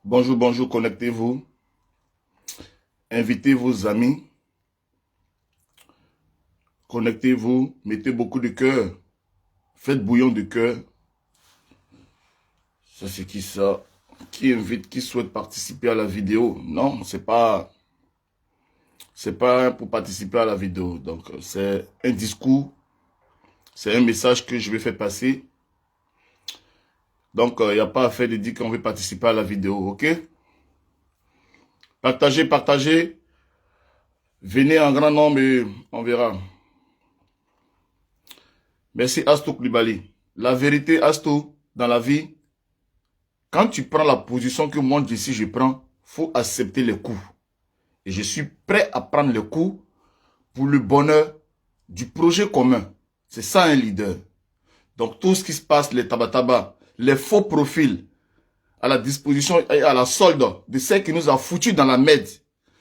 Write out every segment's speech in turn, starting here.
Bonjour, bonjour, connectez-vous. Invitez vos amis. Connectez-vous. Mettez beaucoup de cœur. Faites bouillon de cœur. Ça, c'est qui ça? Qui invite, qui souhaite participer à la vidéo? Non, c'est pas pour participer à la vidéo. Donc, c'est un discours. C'est un message que je vais faire passer. Donc, il n'y a pas à faire de dire qu'on veut participer à la vidéo, ok? Partagez, partagez. Venez en grand nombre et on verra. Merci Astou Koulibaly. La vérité, Astou, dans la vie, quand tu prends la position que moi, d'ici, je prends, faut accepter les coups. Et je suis prêt à prendre les coups pour le bonheur du projet commun. C'est ça un leader. Donc tout ce qui se passe, les tabataba, les faux profils, à la disposition et à la solde de ceux qui nous a foutus dans la merde,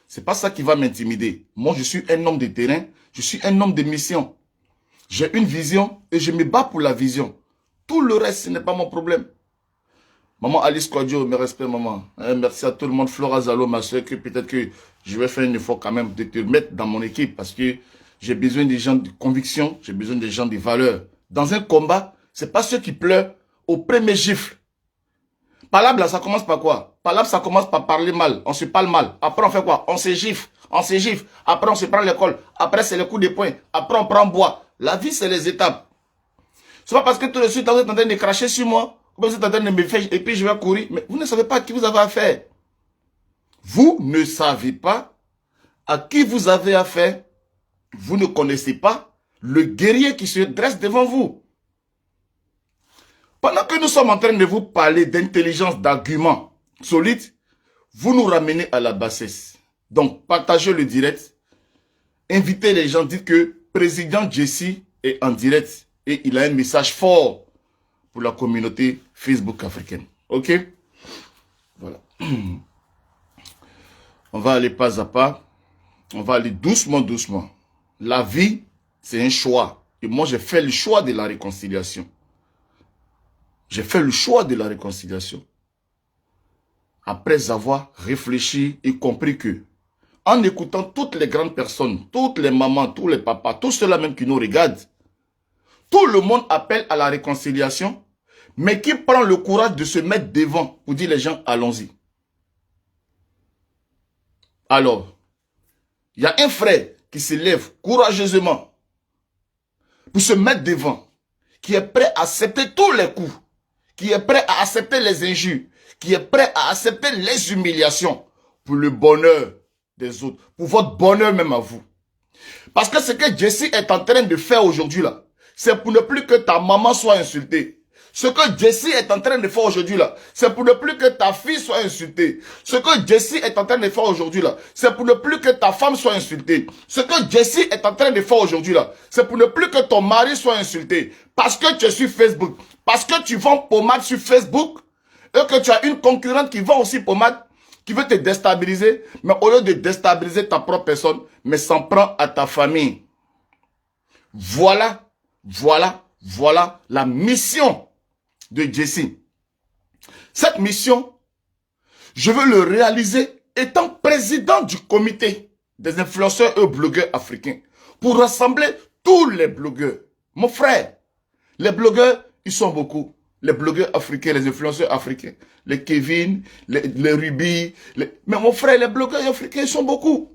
c'est pas ça qui va m'intimider. Moi, je suis un homme de terrain, je suis un homme de mission. J'ai une vision et je me bats pour la vision. Tout le reste, ce n'est pas mon problème. Maman Alice Kodjo, mes respects, maman. Merci à tout le monde. Flora Zalo, ma soeur, que peut-être que je vais faire un effort quand même de te mettre dans mon équipe parce que j'ai besoin des gens de conviction, j'ai besoin des gens de valeur. Dans un combat, c'est pas ceux qui pleurent au premier gifle. Palabre, là, ça commence par quoi? Palabre, ça commence par parler mal. On se parle mal. Après, on fait quoi? On se gifle. On se gifle. Après, on se prend l'école. Après, c'est le coup de poing. Après, on prend bois. La vie, c'est les étapes. C'est pas parce que tout de suite, vous êtes en train de cracher sur moi, vous êtes en train de me faire, et puis je vais courir. Mais vous ne savez pas à qui vous avez affaire. Vous ne savez pas à qui vous avez affaire. Vous ne connaissez pas le guerrier qui se dresse devant vous. Pendant que nous sommes en train de vous parler d'intelligence, d'arguments solides, vous nous ramenez à la bassesse. Donc, partagez le direct. Invitez les gens, dites que président Jesse est en direct et il a un message fort pour la communauté Facebook africaine. Ok? Voilà. On va aller pas à pas. On va aller doucement, doucement. La vie, c'est un choix. Et moi, j'ai fait le choix de la réconciliation. J'ai fait le choix de la réconciliation. Après avoir réfléchi et compris que, en écoutant toutes les grandes personnes, toutes les mamans, tous les papas, tous ceux-là même qui nous regardent, tout le monde appelle à la réconciliation, mais qui prend le courage de se mettre devant pour dire les gens, allons-y. Alors, il y a un frère qui se lève courageusement pour se mettre devant, qui est prêt à accepter tous les coups, qui est prêt à accepter les injures, qui est prêt à accepter les humiliations pour le bonheur des autres, pour votre bonheur même à vous. Parce que ce que Jesse est en train de faire aujourd'hui là, c'est pour ne plus que ta maman soit insultée. Ce que Jesse est en train de faire aujourd'hui là, c'est pour ne plus que ta fille soit insultée. Ce que Jesse est en train de faire aujourd'hui là, c'est pour ne plus que ta femme soit insultée. Ce que Jesse est en train de faire aujourd'hui là, c'est pour ne plus que ton mari soit insulté. Parce que tu es sur Facebook. Parce que tu vends pommade sur Facebook et que tu as une concurrente qui vend aussi pommade, qui veut te déstabiliser, mais au lieu de déstabiliser ta propre personne, mais s'en prend à ta famille. Voilà la mission de Jesse. Cette mission, je veux le réaliser étant président du comité des influenceurs et blogueurs africains pour rassembler tous les blogueurs. Mon frère, les blogueurs, ils sont beaucoup. Les blogueurs africains, les influenceurs africains, les Kevin, les Ruby. Mais mon frère, les blogueurs africains, ils sont beaucoup.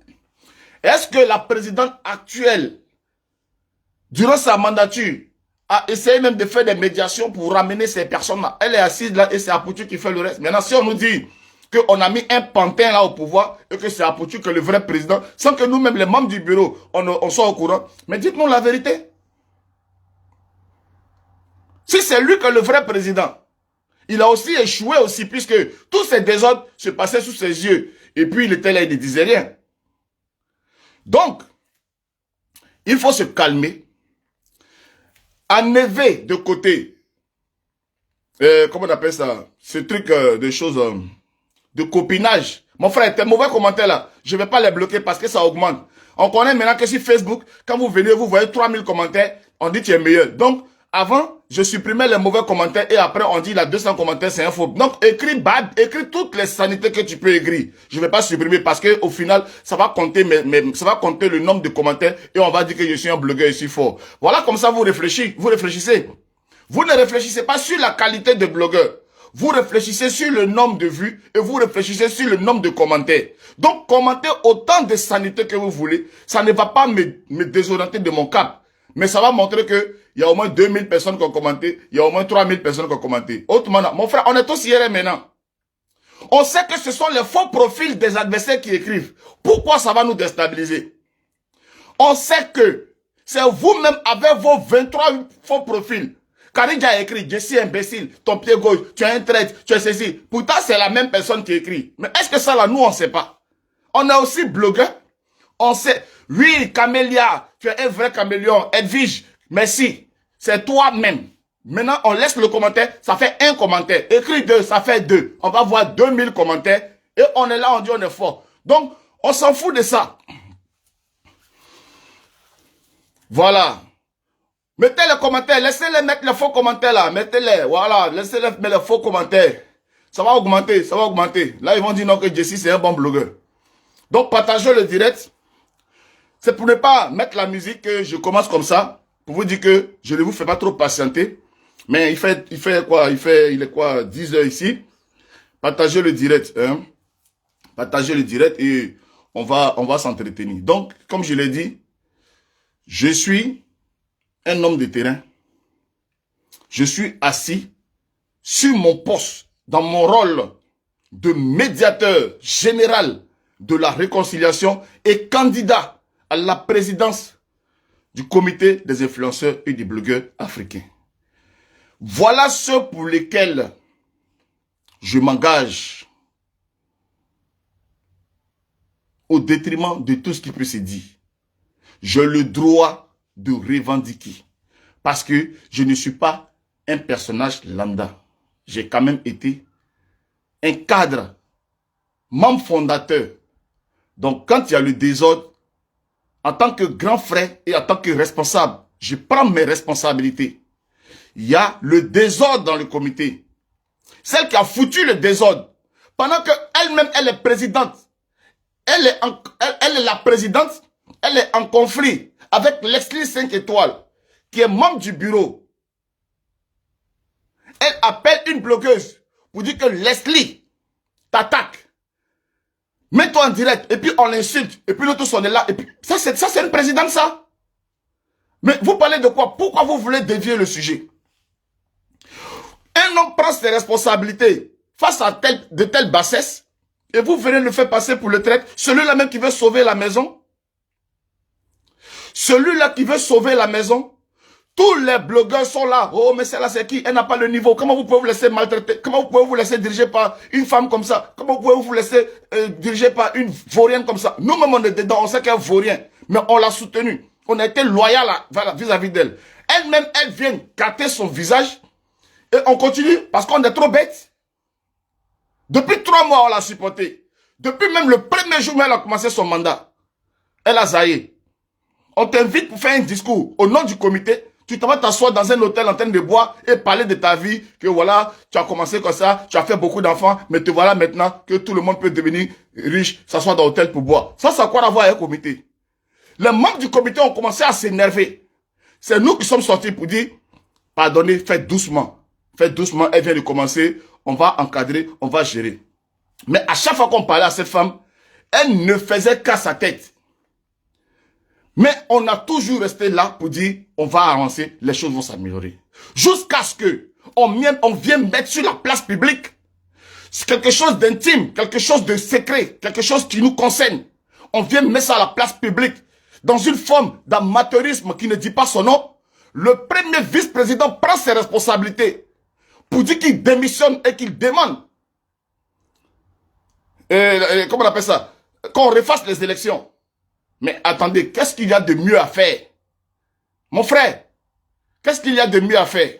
Est-ce que la présidente actuelle, durant sa mandature, a essayé même de faire des médiations pour ramener ces personnes-là? Elle est assise là et c'est Apoutu qui fait le reste. Maintenant, si on nous dit qu'on a mis un pantin là au pouvoir et que c'est Apoutu que le vrai président, sans que nous-mêmes, les membres du bureau, on soit au courant, mais dites-nous la vérité. Si c'est lui que le vrai président, il a aussi échoué aussi, puisque tous ces désordres se passaient sous ses yeux. Et puis il était là, il ne disait rien. Donc, il faut se calmer, enlever de côté, comment on appelle ça, ce truc de choses, de copinage. Mon frère, tes mauvais commentaires là, je ne vais pas les bloquer parce que ça augmente. On connaît maintenant que sur Facebook, quand vous venez, vous voyez 3000 commentaires, on dit que tu es meilleur. Donc, Avant, je supprimais les mauvais commentaires et après on dit il a 200 commentaires, c'est un faux. Donc écris bad, écris toutes les sanités que tu peux écrire. Je ne vais pas supprimer parce que au final, ça va compter ça va compter le nombre de commentaires et on va dire que je suis un blogueur, je suis fort. Voilà comme ça vous réfléchissez. Vous ne réfléchissez pas sur la qualité de blogueur. Vous réfléchissez sur le nombre de vues et vous réfléchissez sur le nombre de commentaires. Donc commentez autant de sanités que vous voulez. Ça ne va pas me désorienter de mon cap. Mais ça va montrer que il y a au moins 2000 personnes qui ont commenté, il y a au moins 3000 personnes qui ont commenté. Autrement, mon frère, on est tous hier maintenant. On sait que ce sont les faux profils des adversaires qui écrivent. Pourquoi ça va nous déstabiliser? On sait que c'est vous-même avec vos 23 faux profils. Karidja a écrit, je suis imbécile, ton pied gauche, tu es un traître, tu es ceci. Pourtant, c'est la même personne qui écrit. Mais est-ce que ça là, nous, on ne sait pas? On est aussi blogueur. On sait, oui, Camélia, tu es un vrai caméléon. Edwige, merci. C'est toi-même. Maintenant, on laisse le commentaire, ça fait un commentaire. Écris 2, ça fait 2. On va voir 2000 commentaires. Et on est là, on dit on est fort. Donc, on s'en fout de ça. Voilà. Mettez les commentaires, laissez-les mettre les faux commentaires là. Mettez-les, voilà, laissez-les mettre les faux commentaires. Ça va augmenter, ça va augmenter. Là, ils vont dire non que Jessie, c'est un bon blogueur. Donc, partagez le direct. C'est pour ne pas mettre la musique que je commence comme ça, pour vous dire que je ne vous fais pas trop patienter. Mais il fait quoi? Il est quoi? 10 heures ici. Partagez le direct, hein. Partagez le direct et on va s'entretenir. Donc, comme je l'ai dit, je suis un homme de terrain. Je suis assis sur mon poste, dans mon rôle de médiateur général de la réconciliation et candidat à la présidence du comité des influenceurs et des blogueurs africains. Voilà ceux pour lesquels je m'engage au détriment de tout ce qui peut se dire. J'ai le droit de revendiquer parce que je ne suis pas un personnage lambda. J'ai quand même été un cadre, membre fondateur. Donc quand il y a le désordre, en tant que grand frère et en tant que responsable, je prends mes responsabilités. Il y a le désordre dans le comité. Celle qui a foutu le désordre, pendant qu'elle-même, elle est présidente, elle est la présidente, elle est en conflit avec Leslie 5 étoiles, qui est membre du bureau. Elle appelle une blogueuse pour dire que Leslie t'attaque. Mets-toi en direct, et puis on l'insulte, et puis nous tous on est là, et puis ça c'est une présidente ça. Mais vous parlez de quoi? Pourquoi vous voulez dévier le sujet? Un homme prend ses responsabilités face à de telles bassesses, et vous venez le faire passer pour le traître. Celui-là même qui veut sauver la maison. Celui-là qui veut sauver la maison. Tous les blogueurs sont là. Oh, mais celle-là, c'est qui? Elle n'a pas le niveau. Comment vous pouvez vous laisser maltraiter? Comment vous pouvez vous laisser diriger par une femme comme ça? Comment vous pouvez vous laisser diriger par une vaurienne comme ça? Nous-mêmes, on est dedans. On sait qu'elle est vaurien. Mais on l'a soutenue. On a été loyal vis-à-vis d'elle. Elle-même, elle vient gâter son visage. Et on continue parce qu'on est trop bêtes. Depuis 3 mois, on l'a supporté. Depuis même le premier jour où elle a commencé son mandat. Elle a zaillé. On t'invite pour faire un discours au nom du comité. Tu vas t'asseoir dans un hôtel en train de boire et parler de ta vie, que voilà, tu as commencé comme ça, tu as fait beaucoup d'enfants, mais te voilà maintenant que tout le monde peut devenir riche, s'asseoir dans l'hôtel pour boire. Ça a quoi à voir avec le comité? Les membres du comité ont commencé à s'énerver. C'est nous qui sommes sortis pour dire, pardonnez, faites doucement. Faites doucement, elle vient de commencer, on va encadrer, on va gérer. Mais à chaque fois qu'on parlait à cette femme, elle ne faisait qu'à sa tête. Mais on a toujours resté là pour dire, on va avancer, les choses vont s'améliorer. Jusqu'à ce que on vienne mettre sur la place publique quelque chose d'intime, quelque chose de secret, quelque chose qui nous concerne. On vient mettre ça à la place publique dans une forme d'amateurisme qui ne dit pas son nom. Le premier vice-président prend ses responsabilités pour dire qu'il démissionne et qu'il demande, comment on appelle ça, qu'on refasse les élections. Mais attendez, qu'est-ce qu'il y a de mieux à faire? Mon frère, qu'est-ce qu'il y a de mieux à faire?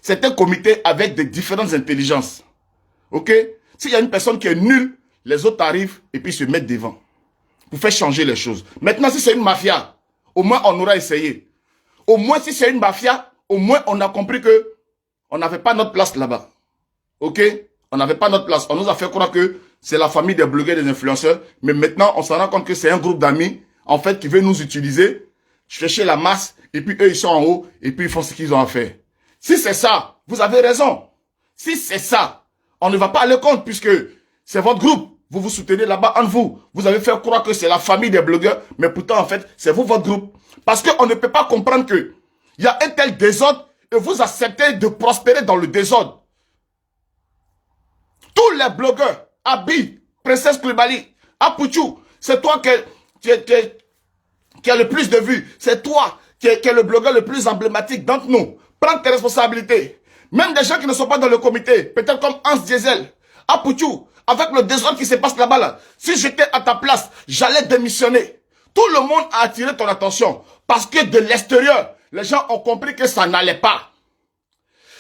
C'est un comité avec des différentes intelligences. Ok? S'il y a une personne qui est nulle, les autres arrivent et puis se mettent devant. Pour faire changer les choses. Maintenant, si c'est une mafia, au moins on aura essayé. Au moins si c'est une mafia, au moins on a compris que on n'avait pas notre place là-bas. Ok? On n'avait pas notre place. On nous a fait croire que c'est la famille des blogueurs, des influenceurs. Mais maintenant, on s'en rend compte que c'est un groupe d'amis, en fait, qui veut nous utiliser, chercher la masse, et puis eux, ils sont en haut, et puis ils font ce qu'ils ont à faire. Si c'est ça, vous avez raison. Si c'est ça, on ne va pas aller contre, puisque c'est votre groupe. Vous vous soutenez là-bas entre vous. Vous avez fait croire que c'est la famille des blogueurs, mais pourtant, en fait, c'est vous, votre groupe. Parce qu'on ne peut pas comprendre que il y a un tel désordre, et vous acceptez de prospérer dans le désordre. Tous les blogueurs, Abi, Princesse Koulibaly, Apouchou, c'est toi qui a le plus de vues. C'est toi qui est le blogueur le plus emblématique d'entre nous. Prends tes responsabilités. Même des gens qui ne sont pas dans le comité, peut-être comme Hans Diesel, Apouchou, avec le désordre qui se passe là-bas, là, si j'étais à ta place, j'allais démissionner. Tout le monde a attiré ton attention parce que de l'extérieur, les gens ont compris que ça n'allait pas.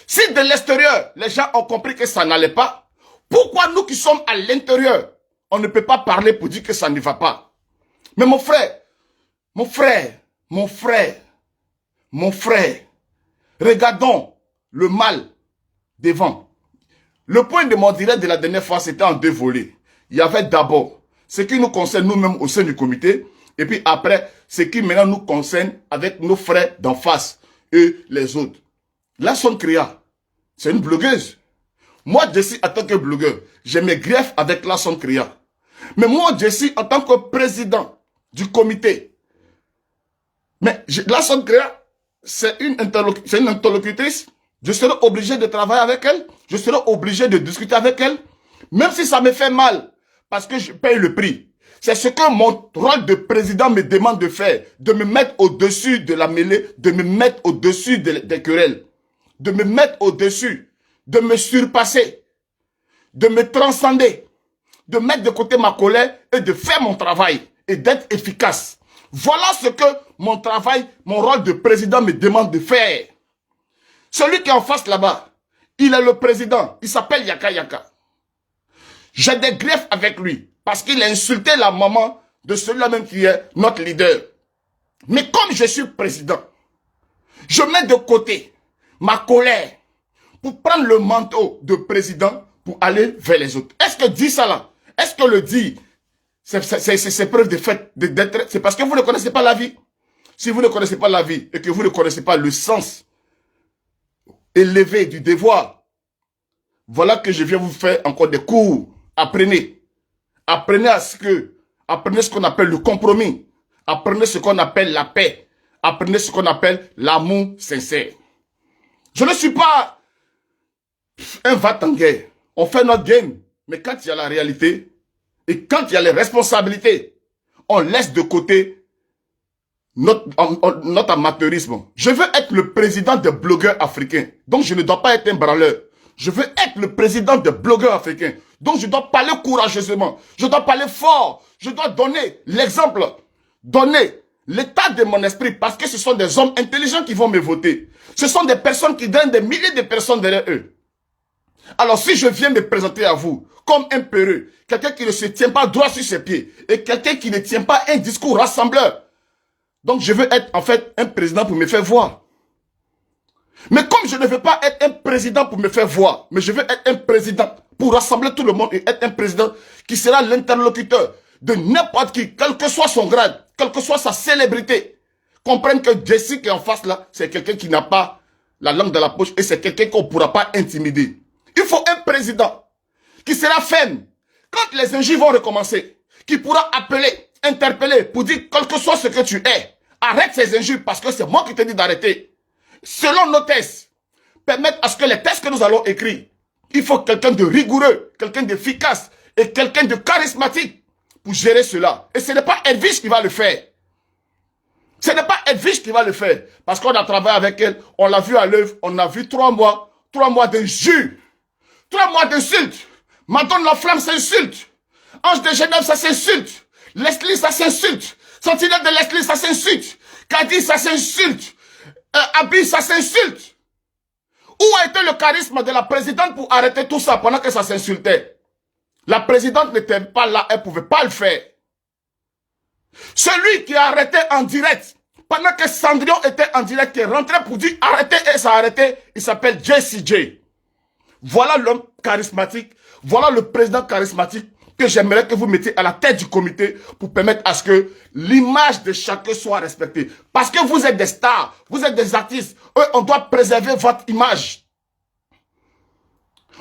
Si de l'extérieur, les gens ont compris que ça n'allait pas, pourquoi nous qui sommes à l'intérieur, on ne peut pas parler pour dire que ça ne va pas? Mais mon frère, regardons le mal devant. Le point de mon direct de la dernière fois, c'était en deux volets. Il y avait d'abord ce qui nous concerne nous-mêmes au sein du comité, et puis après, ce qui maintenant nous concerne avec nos frères d'en face et les autres. La Soncréa, c'est une blogueuse. Moi, Jessie, en tant que blogueur, j'ai mes griefs avec la Soncréa. Mais moi, Jessie, en tant que président du comité, mais la Soncréa, c'est une interlocutrice. Je serai obligé de travailler avec elle. Je serai obligé de discuter avec elle. Même si ça me fait mal, parce que je paye le prix. C'est ce que mon rôle de président me demande de faire. De me mettre au-dessus de la mêlée, de me mettre au-dessus des querelles. De me mettre au-dessus, de me surpasser, de me transcender, de mettre de côté ma colère et de faire mon travail et d'être efficace. Voilà ce que mon travail, mon rôle de président me demande de faire. Celui qui est en face là-bas, il est le président, il s'appelle Yaka Yaka. J'ai des griefs avec lui parce qu'il a insulté la maman de celui-là même qui est notre leader. Mais comme je suis président, je mets de côté ma colère pour prendre le manteau de président pour aller vers les autres. Est-ce que dit ça là? Est-ce que le dit, c'est preuve de fait d'être? C'est parce que vous ne connaissez pas la vie. Si vous ne connaissez pas la vie et que vous ne connaissez pas le sens élevé du devoir, voilà que je viens vous faire encore des cours. Apprenez. Apprenez apprenez ce qu'on appelle le compromis. Apprenez ce qu'on appelle la paix. Apprenez ce qu'on appelle l'amour sincère. Je ne suis pas un va-t-en-guerre. On fait notre game. Mais quand il y a la réalité et quand il y a les responsabilités, on laisse de côté notre amateurisme. Je veux être le président des blogueurs africains. Donc je ne dois pas être un branleur. Je veux être le président des blogueurs africains. Donc je dois parler courageusement. Je dois parler fort. Je dois donner l'exemple. Donner l'état de mon esprit, parce que ce sont des hommes intelligents qui vont me voter. Ce sont des personnes qui donnent des milliers de personnes derrière eux. Alors si je viens me présenter à vous comme un peureux, quelqu'un qui ne se tient pas droit sur ses pieds, et quelqu'un qui ne tient pas un discours rassembleur, donc je veux être en fait un président pour me faire voir. Mais comme je ne veux pas être un président pour me faire voir, mais je veux être un président pour rassembler tout le monde et être un président qui sera l'interlocuteur de n'importe qui, quel que soit son grade, quelle que soit sa célébrité, comprenne que Jessie qui est en face là, c'est quelqu'un qui n'a pas la langue dans la poche et c'est quelqu'un qu'on ne pourra pas intimider. Il faut un président qui sera ferme quand les injures vont recommencer, qui pourra appeler, interpeller pour dire quel que soit ce que tu es, arrête ces injures parce que c'est moi qui te dis d'arrêter. Selon nos tests, permettre à ce que les tests que nous allons écrire, il faut quelqu'un de rigoureux, quelqu'un d'efficace et quelqu'un de charismatique pour gérer cela. Et ce n'est pas Edwige qui va le faire. Ce n'est pas Edwige qui va le faire. Parce qu'on a travaillé avec elle, on l'a vu à l'œuvre, on a vu 3 mois d'injures, 3 mois d'insultes. Madone la Flamme s'insulte. Ange de Genève, ça s'insulte. Leslie, ça s'insulte. Sentinelle de Leslie, ça s'insulte. Kadi, ça s'insulte. Abi, ça s'insulte. Où a été le charisme de la présidente pour arrêter tout ça pendant que ça s'insultait? La présidente n'était pas là, elle ne pouvait pas le faire. Celui qui a arrêté en direct Pendant que Cendrillon était en direct, qui est rentré pour dire arrêtez et ça a arrêté, il s'appelle JCJ. Voilà l'homme charismatique, voilà le président charismatique que j'aimerais que vous mettiez à la tête du comité pour permettre à ce que l'image de chacun soit respectée. Parce que vous êtes des stars, vous êtes des artistes, on doit préserver votre image.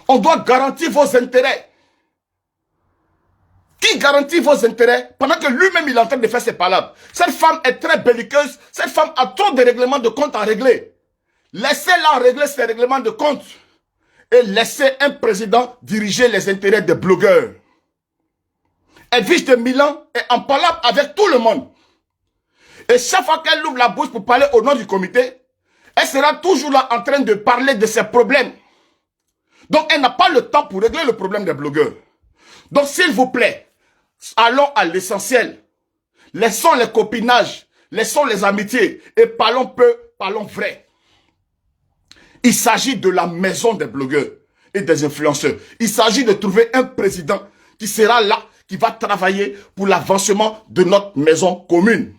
On doit garantir vos intérêts. Qui garantit vos intérêts pendant que lui-même il est en train de faire ses palabres? Cette femme est très belliqueuse. Cette femme a trop de règlements de compte à régler. Laissez-la régler ses règlements de compte. Et laissez un président diriger les intérêts des blogueurs. Edwige de Milan est en palabre avec tout le monde. Et chaque fois qu'elle ouvre la bouche pour parler au nom du comité, elle sera toujours là en train de parler de ses problèmes. Donc elle n'a pas le temps pour régler le problème des blogueurs. Donc s'il vous plaît, allons à l'essentiel. Laissons les copinages, laissons les amitiés et parlons peu, parlons vrai. Il s'agit de la maison des blogueurs et des influenceurs. Il s'agit de trouver un président qui sera là, qui va travailler pour l'avancement de notre maison commune.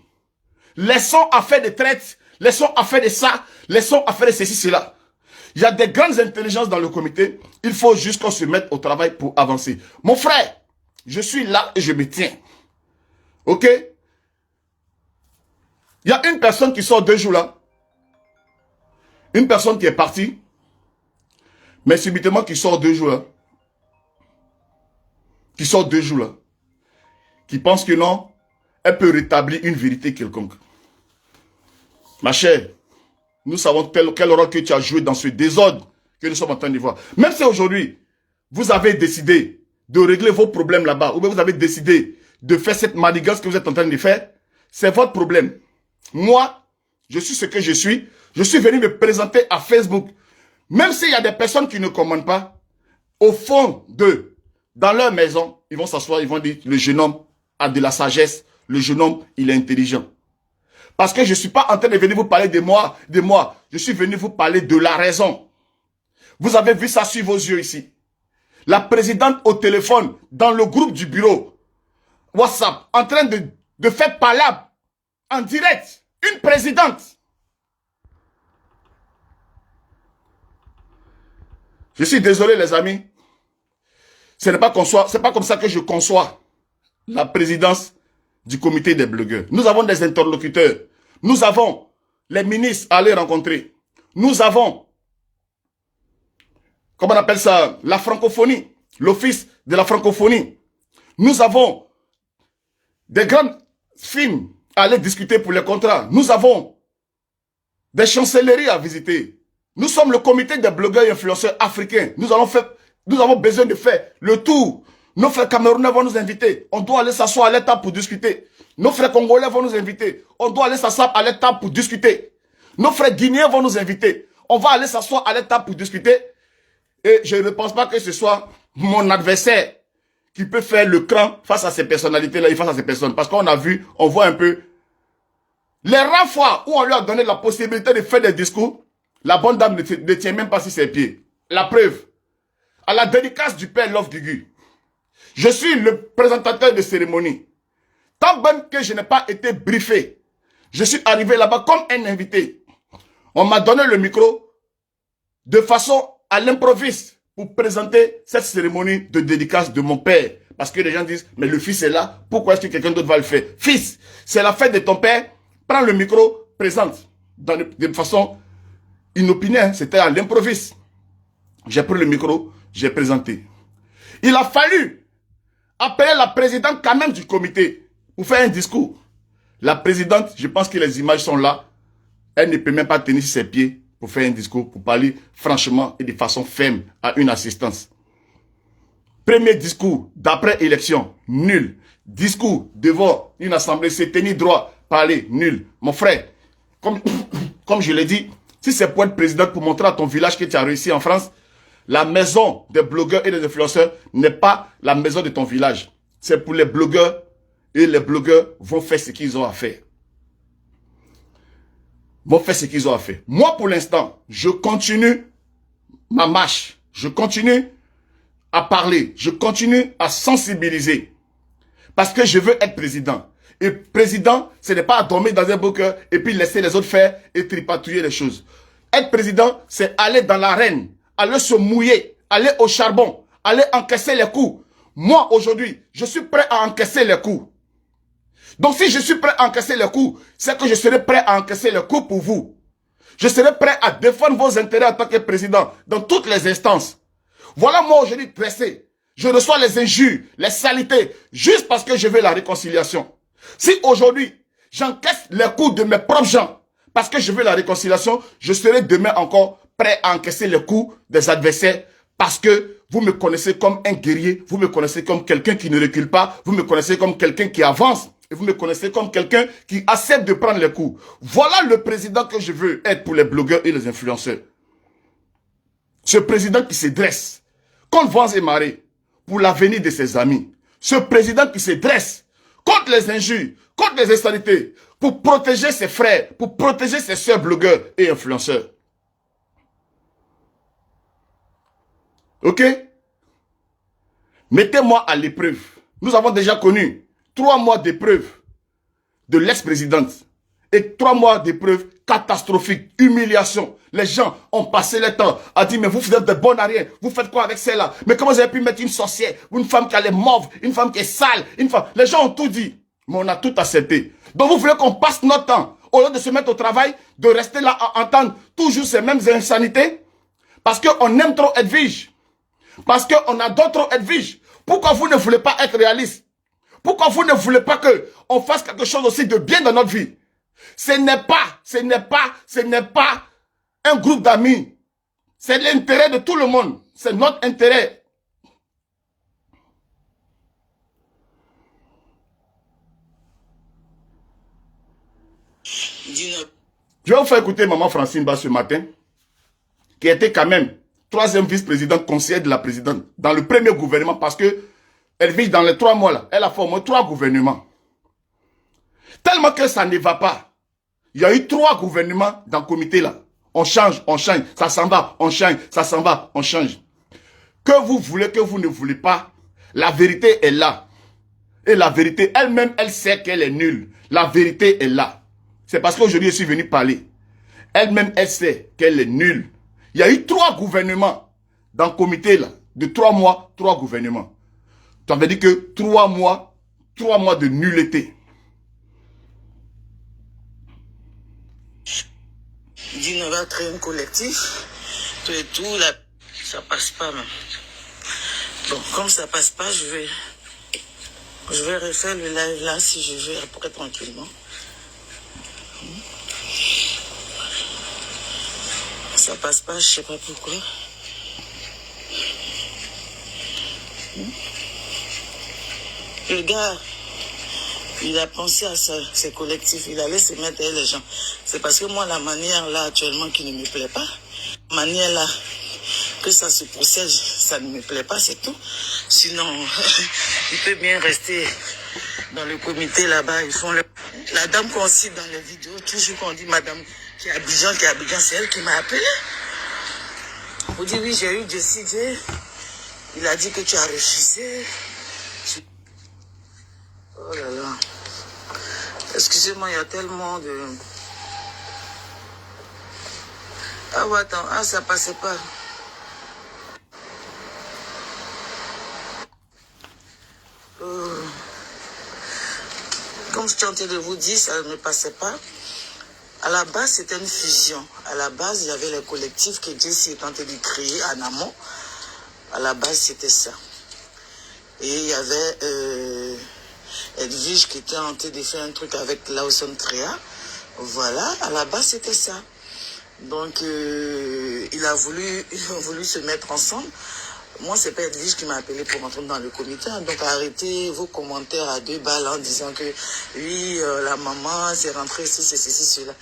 Laissons à faire des traites, laissons à faire de ça, laissons à faire de ceci, cela. Il y a des grandes intelligences dans le comité. Il faut juste qu'on se mette au travail pour avancer. Mon frère, je suis là et je me tiens. Ok? Il y a une personne qui sort 2 jours là. Une personne qui est partie. Mais subitement qui sort 2 jours là. Qui sort 2 jours là. Qui pense que non, elle peut rétablir une vérité quelconque. Ma chère, nous savons quel rôle que tu as joué dans ce désordre que nous sommes en train de voir. Même si aujourd'hui, vous avez décidé de régler vos problèmes là-bas, ou bien vous avez décidé de faire cette manigance que vous êtes en train de faire, c'est votre problème. Moi, je suis ce que je suis. Je suis venu me présenter à Facebook. Même s'il y a des personnes qui ne commandent pas, au fond d'eux, dans leur maison, ils vont s'asseoir, ils vont dire, le jeune homme a de la sagesse, le jeune homme, il est intelligent. Parce que je ne suis pas en train de venir vous parler de moi. Je suis venu vous parler de la raison. Vous avez vu ça sur vos yeux ici. La présidente au téléphone, dans le groupe du bureau, WhatsApp, en train de faire palabre, en direct, une présidente. Je suis désolé les amis. Ce n'est pas comme ça que je conçois la présidence du comité des blogueurs. Nous avons des interlocuteurs. Nous avons les ministres à aller rencontrer. Nous avons, comment on appelle ça, la francophonie, l'office de la francophonie. Nous avons des grandes firmes à aller discuter pour les contrats. Nous avons des chancelleries à visiter. Nous sommes le comité des blogueurs et influenceurs africains. Nous avons besoin de faire le tour. Nos frères camerounais vont nous inviter. On doit aller s'asseoir à l'étable pour discuter. Nos frères congolais vont nous inviter. On doit aller s'asseoir à l'étable pour discuter. Nos frères guinéens vont nous inviter. On va aller s'asseoir à l'étable pour discuter. Et je ne pense pas que ce soit mon adversaire qui peut faire le cran face à ces personnalités-là et face à ces personnes. Parce qu'on a vu, on voit un peu. Les rares fois où on lui a donné la possibilité de faire des discours, la bonne dame ne tient même pas sur ses pieds. La preuve. À la dédicace du père Love Dugu. Je suis le présentateur de cérémonie. Tant même que je n'ai pas été briefé, je suis arrivé là-bas comme un invité. On m'a donné le micro de façon à l'improviste pour présenter cette cérémonie de dédicace de mon père. Parce que les gens disent, mais le fils est là, pourquoi est-ce que quelqu'un d'autre va le faire? Fils, c'est la fête de ton père, prends le micro, présente. De façon inopinée, hein, c'était à l'improviste. J'ai pris le micro, j'ai présenté. Il a fallu appeler la présidente quand même du comité pour faire un discours. La présidente, je pense que les images sont là. Elle ne peut même pas tenir sur ses pieds pour faire un discours, pour parler franchement et de façon ferme à une assistance. Premier discours d'après-élection, nul. Discours devant une assemblée, se tenir droit, parler, nul. Mon frère, comme je l'ai dit, si c'est pour être président, pour montrer à ton village que tu as réussi en France, la maison des blogueurs et des influenceurs n'est pas la maison de ton village. C'est pour les blogueurs et les blogueurs vont faire ce qu'ils ont à faire. Vont faire ce qu'ils ont à faire. Moi, pour l'instant, je continue ma marche. Je continue à parler. Je continue à sensibiliser. Parce que je veux être président. Et président, ce n'est pas dormir dans un bunker et puis laisser les autres faire et tripatouiller les choses. Être président, c'est aller dans l'arène, aller se mouiller, aller au charbon, aller encaisser les coups. Moi, aujourd'hui, je suis prêt à encaisser les coups. Donc, si je suis prêt à encaisser les coups, c'est que je serai prêt à encaisser les coups pour vous. Je serai prêt à défendre vos intérêts en tant que président dans toutes les instances. Voilà moi aujourd'hui dressé. Je reçois les injures, les saletés, juste parce que je veux la réconciliation. Si aujourd'hui, j'encaisse les coups de mes propres gens, parce que je veux la réconciliation, je serai demain encore prêt à encaisser les coups des adversaires, parce que vous me connaissez comme un guerrier, vous me connaissez comme quelqu'un qui ne recule pas, vous me connaissez comme quelqu'un qui avance, et vous me connaissez comme quelqu'un qui accepte de prendre les coups. Voilà le président que je veux être pour les blogueurs et les influenceurs. Ce président qui se dresse contre vents et marées pour l'avenir de ses amis. Ce président qui se dresse contre les injures, contre les instabilités, pour protéger ses frères, pour protéger ses sœurs blogueurs et influenceurs. Ok? Mettez-moi à l'épreuve. Nous avons déjà connu 3 mois d'épreuve de l'ex-présidente et 3 mois d'épreuve catastrophique, humiliation. Les gens ont passé le temps à dire, mais vous êtes de bonnes à rien, vous faites quoi avec celle-là? Mais comment vous avez pu mettre une sorcière, une femme qui a les mauves, une femme qui est sale, une femme... Les gens ont tout dit, mais on a tout accepté. Donc vous voulez qu'on passe notre temps, au lieu de se mettre au travail, de rester là à entendre toujours ces mêmes insanités? Parce qu'on aime trop Edwige. Parce qu'on adore trop Edwige. Pourquoi vous ne voulez pas être réaliste? Pourquoi vous ne voulez pas qu'on fasse quelque chose aussi de bien dans notre vie? Ce n'est pas un groupe d'amis. C'est l'intérêt de tout le monde. C'est notre intérêt. Je vais vous faire écouter Maman Francine Ba ce matin, qui était quand même 3e vice-présidente conseillère de la présidente dans le premier gouvernement, parce que elle vit dans les 3 mois là. Elle a fait au moins 3 gouvernements. Tellement que ça ne va pas. Il y a eu 3 gouvernements dans le comité là. On change, ça s'en va, on change, ça s'en va, on change. Que vous voulez, que vous ne voulez pas, la vérité est là. Et la vérité, elle-même, elle sait qu'elle est nulle. La vérité est là. C'est parce qu'aujourd'hui, je suis venu parler. Elle-même, elle sait qu'elle est nulle. Il y a eu 3 gouvernements dans le comité là. De 3 mois, 3 gouvernements. Ça veut dire que 3 mois de nullité. On va créer un collectif, tout et tout, là, ça passe pas même. Bon, comme ça passe pas, je vais refaire le live là si je veux, après tranquillement. Ça passe pas, je sais pas pourquoi. Le gars, il a pensé à ses collectifs, il allait se mettre avec les gens. C'est parce que moi, la manière là actuellement qui ne me plaît pas, la manière là que ça se procède, ça ne me plaît pas, c'est tout. Sinon, il peut bien rester dans le comité là-bas. Ils font la dame qu'on cite dans les vidéos, toujours qu'on dit madame qui est Abidjan, c'est elle qui m'a appelé. On dit oui, j'ai eu décidé. Il a dit que tu as refusé. Oh là là. Excusez-moi, il y a tellement de... Ah ouais, attends, ah ça passait pas. Comme je tentais de vous dire, ça ne passait pas. À la base, c'était une fusion. À la base, il y avait le collectif que Jessie est tenté de créer en amont. À la base, c'était ça. Et il y avait Edwige qui était en train de faire un truc avec Lawson Trea. Voilà, à la base, c'était ça. Donc, il a voulu se mettre ensemble. Moi, c'est pas Edwige qui m'a appelé pour entrer dans le comité. Donc, arrêtez vos commentaires à 2 balles en disant que, oui, la maman s'est rentrée, ceci, cela.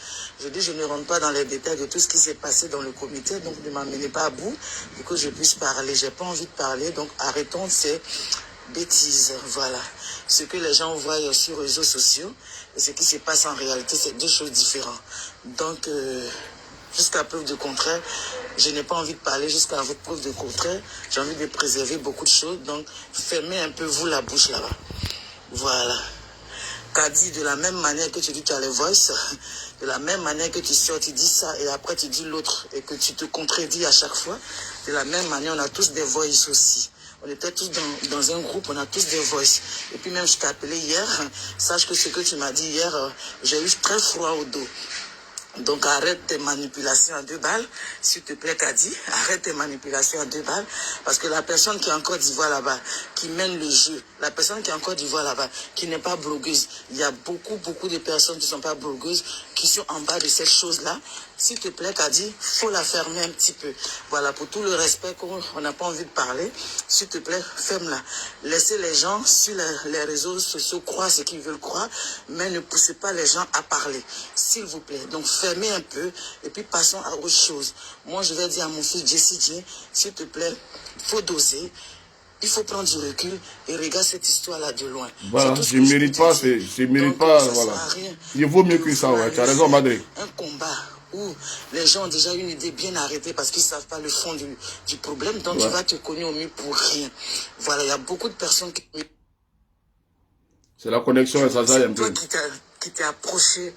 Je dis, je ne rentre pas dans les détails de tout ce qui s'est passé dans le comité. Donc, ne m'amenez pas à bout pour que je puisse parler. J'ai pas envie de parler. Donc, arrêtons ces bêtises. Voilà. Ce que les gens voient sur les réseaux sociaux et ce qui se passe en réalité, c'est 2 choses différentes. Donc, jusqu'à preuve de contraire, je n'ai pas envie de parler jusqu'à votre preuve de contraire. J'ai envie de préserver beaucoup de choses. Donc, fermez un peu vous la bouche là-bas. Voilà. Kadi, de la même manière que tu dis que tu as les voices, de la même manière que tu sors, tu dis ça et après tu dis l'autre et que tu te contredis à chaque fois, de la même manière, on a tous des voices aussi. On était tous dans un groupe, on a tous des voices. Et puis même, je t'ai appelé hier, sache que ce que tu m'as dit hier, j'ai eu très froid au dos. Donc arrête tes manipulations à 2 balles, s'il te plaît Kadi, arrête tes manipulations à 2 balles, parce que la personne qui est en Côte d'Ivoire là-bas, qui mène le jeu, la personne qui est en Côte d'Ivoire là-bas, qui n'est pas blogueuse, il y a beaucoup de personnes qui ne sont pas blogueuses, qui sont en bas de cette chose-là. S'il te plaît Kadi, faut la fermer un petit peu. Voilà, pour tout le respect qu'on n'a pas envie de parler, s'il te plaît, ferme-la. Laissez les gens sur les réseaux sociaux croire ce qu'ils veulent croire, mais ne poussez pas les gens à parler, s'il vous plaît. Donc fermez un peu et puis passons à autre chose. Moi, je vais dire à mon fils Jessie J, s'il te plaît, il faut doser. Il faut prendre du recul et regarder cette histoire-là de loin. Voilà, je ne mérite pas, voilà. Il vaut mieux que ça, ouais. Tu as raison, Madré. Un combat où les gens ont déjà une idée bien arrêtée parce qu'ils ne savent pas le fond du problème, donc tu vas te cogner au mieux pour rien. Voilà, il y a beaucoup de personnes qui... C'est la connexion et ça un peu. Qui t'est approché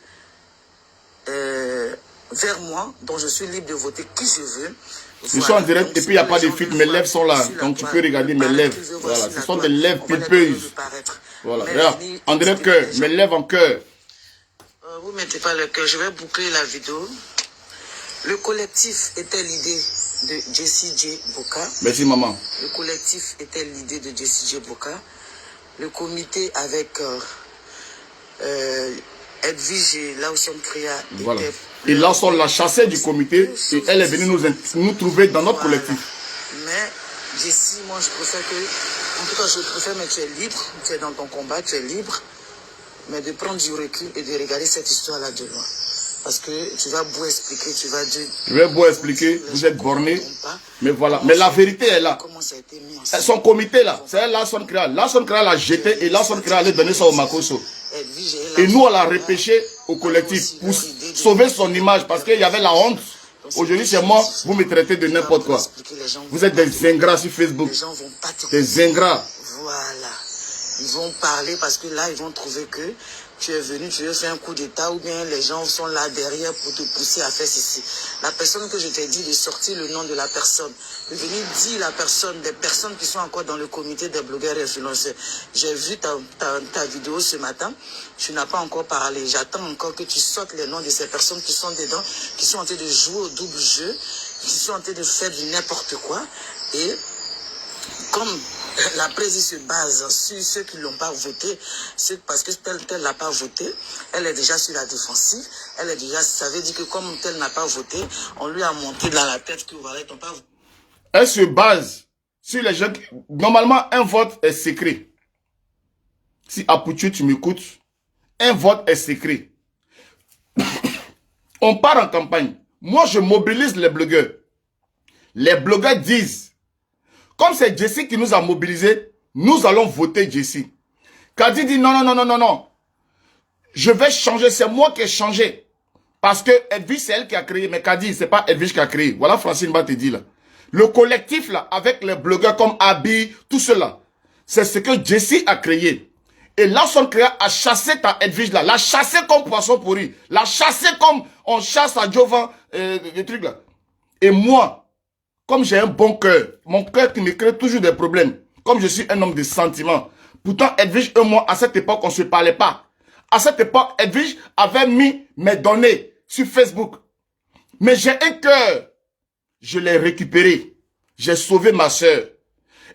vers moi, dont je suis libre de voter qui je veux. Je suis en direct et puis il n'y a pas de filtre, mes lèvres sont là. Donc tu peux regarder mes lèvres. Voilà, ce sont des lèvres pulpeuses. Voilà, regarde, en direct cœur, mes lèvres en cœur. Vous ne mettez pas le cœur, je vais boucler la vidéo. Le collectif était l'idée de Jessie J. Boka. Merci maman. Le collectif était l'idée de Jessie J. Boka. Le comité avec Edwige et Lawson Kriya. Voilà. Et Lawson l'a chassé du comité et elle est venue nous trouver dans notre collectif. Mais Jessie, moi je préfère que, en tout cas je préfère, mais tu es libre, tu es dans ton combat, tu es libre, mais de prendre du recul et de regarder cette histoire-là de loin. Parce que tu vas beau expliquer, tu vas dire... Je vais beau expliquer, vous êtes borné, mais voilà. Mais la vérité est là. Son comité là, c'est Lawson Kriya. Lawson Kriya l'a jeté et Lawson Kriya allait donner ça au Makoso. Et nous, on l'a repêché au collectif pour sauver son image parce qu'il y avait la honte. Aujourd'hui, c'est moi, vous me traitez de n'importe quoi. Vous êtes des ingrats sur Facebook. Des ingrats. Voilà. Ils vont parler parce que là, ils vont trouver que tu es venu, tu veux faire un coup d'état ou bien les gens sont là derrière pour te pousser à faire ceci. La personne que je t'ai dit de sortir le nom de la personne, de venir dire la personne, des personnes qui sont encore dans le comité des blogueurs et influenceurs. J'ai vu ta vidéo ce matin, tu n'as pas encore parlé. J'attends encore que tu sortes les noms de ces personnes qui sont dedans, qui sont en train de jouer au double jeu, qui sont en train de faire du n'importe quoi. Et comme la présidence se base sur ceux qui ne l'ont pas voté, c'est parce que tel n'a pas voté, elle est déjà sur la défensive, elle est déjà, ça veut dire que comme tel n'a pas voté, on lui a monté dans la tête que voilà, ils n'ont pas voté. Elle se base sur les gens. Normalement, un vote est secret. Si Apoutu, tu m'écoutes, un vote est secret. On part en campagne. Moi, je mobilise les blogueurs. Les blogueurs disent, comme c'est Jessie qui nous a mobilisés, nous allons voter Jessie. Kadi dit non. Je vais changer, c'est moi qui ai changé. Parce que Edwige, c'est elle qui a créé. Mais Kadi, c'est pas Edwige qui a créé. Voilà, Francine va te dire là. Le collectif là, avec les blogueurs comme Abi, tout cela, c'est ce que Jessie a créé. Et Lawson Kriya a chassé ta Edwige là, l'a chassé comme poisson pourri, l'a chassé comme on chasse à Jovan, des trucs là. Et moi, comme j'ai un bon cœur, mon cœur qui me crée toujours des problèmes, comme je suis un homme de sentiments. Pourtant, Edwige et moi, à cette époque, on ne se parlait pas. À cette époque, Edwige avait mis mes données sur Facebook. Mais j'ai un cœur. Je l'ai récupéré. J'ai sauvé ma soeur.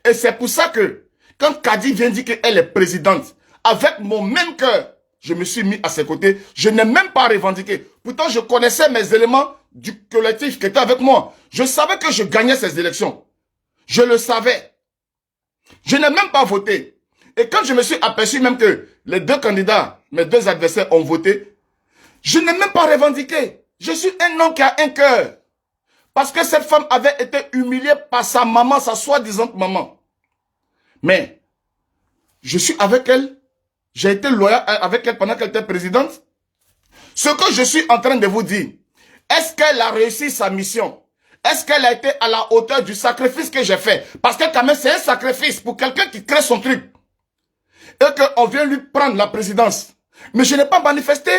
Et c'est pour ça que, quand Kadi vient dire qu'elle est présidente, avec mon même cœur, je me suis mis à ses côtés. Je n'ai même pas revendiqué. Pourtant, je connaissais mes éléments du collectif qui était avec moi. Je savais que je gagnais ces élections. Je le savais. Je n'ai même pas voté. Et quand je me suis aperçu même que les deux candidats, mes deux adversaires ont voté, je n'ai même pas revendiqué. Je suis un homme qui a un cœur. Parce que cette femme avait été humiliée par sa maman, sa soi-disant maman. Mais, je suis avec elle. J'ai été loyal avec elle pendant qu'elle était présidente. Ce que je suis en train de vous dire, est-ce qu'elle a réussi sa mission? Est-ce qu'elle a été à la hauteur du sacrifice que j'ai fait? Parce que quand même, c'est un sacrifice pour quelqu'un qui crée son truc. Et qu'on vient lui prendre la présidence. Mais je n'ai pas manifesté.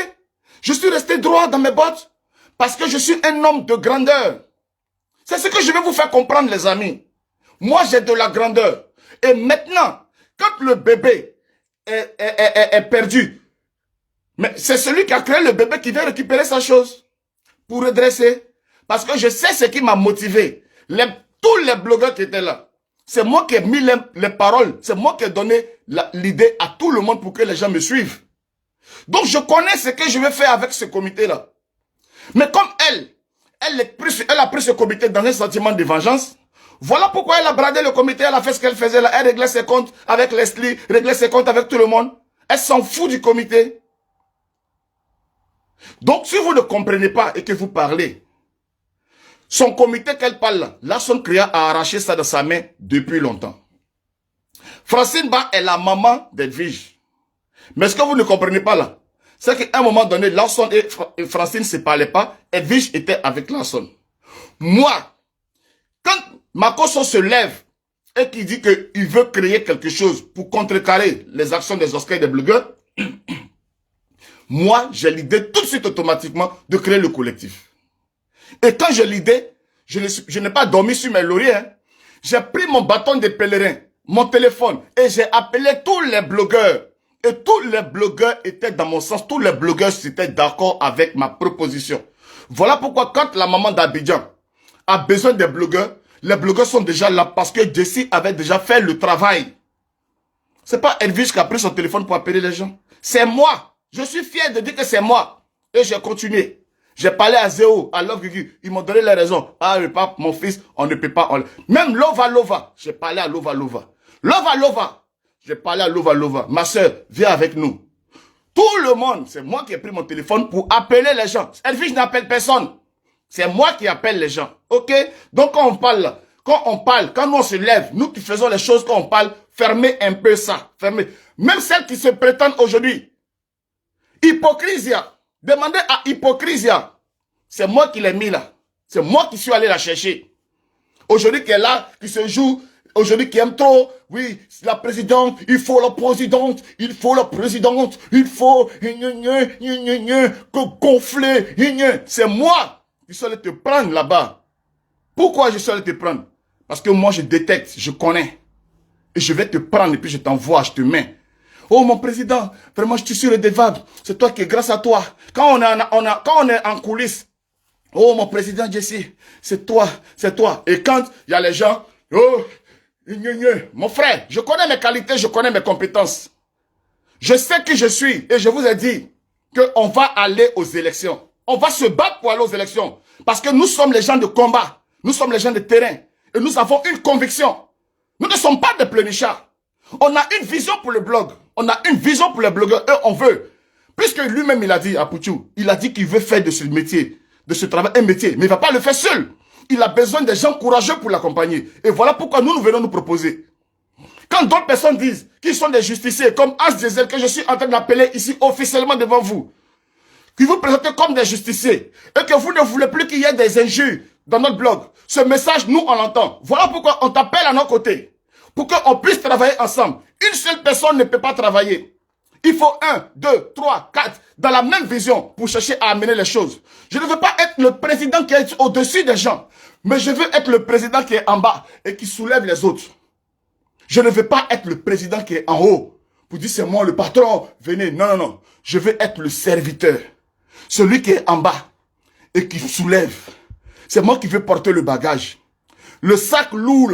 Je suis resté droit dans mes bottes. Parce que je suis un homme de grandeur. C'est ce que je vais vous faire comprendre, les amis. Moi, j'ai de la grandeur. Et maintenant, quand le bébé est perdu, mais c'est celui qui a créé le bébé qui vient récupérer sa chose pour redresser. Parce que je sais ce qui m'a motivé. Tous les blogueurs qui étaient là, c'est moi qui ai mis les paroles, c'est moi qui ai donné l'idée à tout le monde pour que les gens me suivent. Donc je connais ce que je vais faire avec ce comité-là. Mais comme elle a pris ce comité dans un sentiment de vengeance, voilà pourquoi elle a bradé le comité, elle a fait ce qu'elle faisait là, elle réglait ses comptes avec Leslie, réglait ses comptes avec tout le monde. Elle s'en fout du comité. Donc si vous ne comprenez pas et que vous parlez, son comité qu'elle parle là, Larson Kriya a arraché ça de sa main depuis longtemps. Francine Ba est la maman d'Edwige. Mais ce que vous ne comprenez pas là, c'est qu'à un moment donné, Larson et Francine ne se parlaient pas, Edwige était avec Larson. Moi, quand Makosso se lève et qu'il dit qu'il veut créer quelque chose pour contrecarrer les actions des Oscars et des blogueurs, moi, j'ai l'idée tout de suite automatiquement de créer le collectif. Et quand j'ai l'idée, je n'ai pas dormi sur mes lauriers. Hein. J'ai pris mon bâton de pèlerin, mon téléphone, et j'ai appelé tous les blogueurs. Et tous les blogueurs étaient dans mon sens. Tous les blogueurs étaient d'accord avec ma proposition. Voilà pourquoi quand la maman d'Abidjan a besoin des blogueurs, les blogueurs sont déjà là parce que Jessie avait déjà fait le travail. C'est pas Edwige qui a pris son téléphone pour appeler les gens. C'est moi. Je suis fier de dire que c'est moi. Et j'ai continué. J'ai parlé à Zéo, à Love Guigui. Ils m'ont donné les raisons. Ah, le pape, mon fils, on ne peut pas. Même Lova Lova. J'ai parlé à Lova Lova. Lova Lova. J'ai parlé à Lova Lova. Ma soeur, viens avec nous. Tout le monde, c'est moi qui ai pris mon téléphone pour appeler les gens. Edwige n'appelle personne. C'est moi qui appelle les gens. Ok? Donc quand on parle là, quand nous on se lève, nous qui faisons les choses, quand on parle, fermez un peu ça. Fermez. Même celles qui se prétendent aujourd'hui. Hypocrisia. Demandez à Hypocrisia. C'est moi qui l'ai mis là. C'est moi qui suis allé la chercher. Aujourd'hui qui est là, qui se joue, aujourd'hui qui aime trop. Oui, la présidente, il faut la présidente, il faut la présidente, il faut gonfler. C'est moi qui suis allé te prendre là-bas. Pourquoi je suis allé te prendre? Parce que moi je détecte, je connais. Et je vais te prendre et puis je t'envoie, je te mets. Oh mon président, vraiment je suis sur des vagues. C'est toi qui es grâce à toi. Quand on est en coulisses, oh mon président Jessie, c'est toi, c'est toi. Et quand il y a les gens, oh, mon frère, je connais mes qualités, je connais mes compétences. Je sais qui je suis et je vous ai dit qu'on va aller aux élections. On va se battre pour aller aux élections. Parce que nous sommes les gens de combat. Nous sommes les gens de terrain. Et nous avons une conviction. Nous ne sommes pas des pleurnichards. On a une vision pour le blog. On a une vision pour les blogueurs. Et on veut. Puisque lui-même, il a dit à Pouchou, il a dit qu'il veut faire de ce métier, de ce travail, un métier. Mais il ne va pas le faire seul. Il a besoin des gens courageux pour l'accompagner. Et voilà pourquoi nous venons nous proposer. Quand d'autres personnes disent qu'ils sont des justiciers, comme As Diesel, que je suis en train d'appeler ici officiellement devant vous, qui vous présentent comme des justiciers, et que vous ne voulez plus qu'il y ait des injures dans notre blog, ce message, nous, on l'entend. Voilà pourquoi on t'appelle à nos côtés. Pour qu'on puisse travailler ensemble. Une seule personne ne peut pas travailler. Il faut 1, 2, 3, 4 dans la même vision pour chercher à amener les choses. Je ne veux pas être le président qui est au-dessus des gens, mais je veux être le président qui est en bas et qui soulève les autres. Je ne veux pas être le président qui est en haut pour dire c'est moi le patron, venez. Non, non, non. Je veux être le serviteur. Celui qui est en bas et qui soulève. C'est moi qui veux porter le bagage. Le sac lourd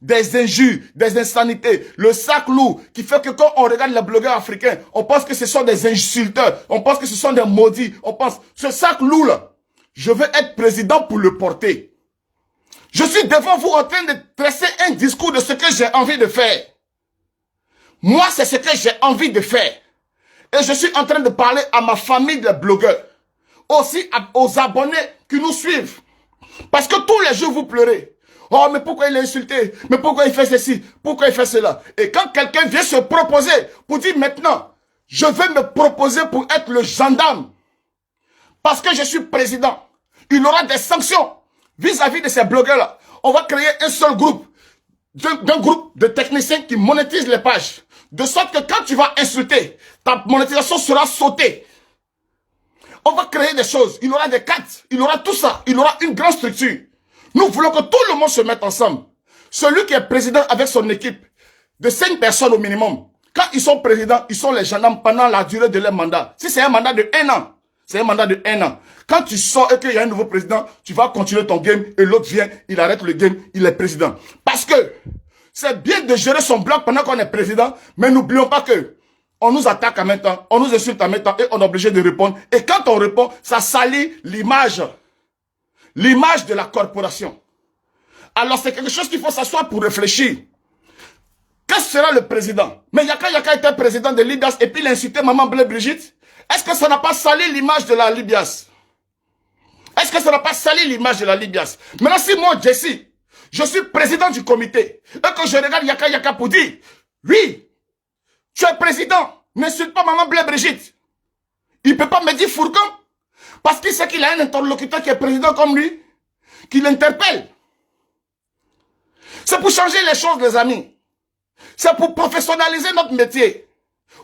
des injures, des insanités, le sac lourd qui fait que quand on regarde les blogueurs africains, on pense que ce sont des insulteurs, on pense que ce sont des maudits, on pense, ce sac lourd là, je veux être président pour le porter. Je suis devant vous en train de dresser un discours de ce que j'ai envie de faire. Moi, c'est ce que j'ai envie de faire. Et je suis en train de parler à ma famille de blogueurs, aussi aux abonnés qui nous suivent. Parce que tous les jours vous pleurez. Oh, mais pourquoi il est insulté? Mais pourquoi il fait ceci? Pourquoi il fait cela? Et quand quelqu'un vient se proposer pour dire maintenant, je vais me proposer pour être le gendarme, parce que je suis président, il aura des sanctions vis-à-vis de ces blogueurs-là. On va créer un seul groupe, d'un groupe de techniciens qui monétisent les pages. De sorte que quand tu vas insulter, ta monétisation sera sautée. On va créer des choses. Il y aura des cartes. Il y aura tout ça. Il y aura une grande structure. Nous voulons que tout le monde se mette ensemble. Celui qui est président avec son équipe, de 5 personnes au minimum, quand ils sont présidents, ils sont les gendarmes pendant la durée de leur mandat. Si c'est un mandat de 1 an, c'est un mandat de 1 an. Quand tu sors et qu'il y a un nouveau président, tu vas continuer ton game et l'autre vient, il arrête le game, il est président. Parce que c'est bien de gérer son bloc pendant qu'on est président, mais n'oublions pas que on nous attaque en même temps, on nous insulte en même temps et on est obligé de répondre. Et quand on répond, ça salit l'image de la corporation. Alors c'est quelque chose qu'il faut s'asseoir pour réfléchir. Qu'est-ce que sera le président? Mais Yaka était président de Libias et puis il a insulté Maman Blé Brigitte. Est-ce que ça n'a pas sali l'image de la Libias? Est-ce que ça n'a pas sali l'image de la Libias? Maintenant, si moi, Jesse, je suis président du comité, et que je regarde Yaka pour dire, oui, tu es président, n'insulte pas Maman Blé Brigitte. Il ne peut pas me dire Fourgon, parce qu'il sait qu'il a un interlocuteur qui est président comme lui, qui l'interpelle. C'est pour changer les choses, les amis. C'est pour professionnaliser notre métier.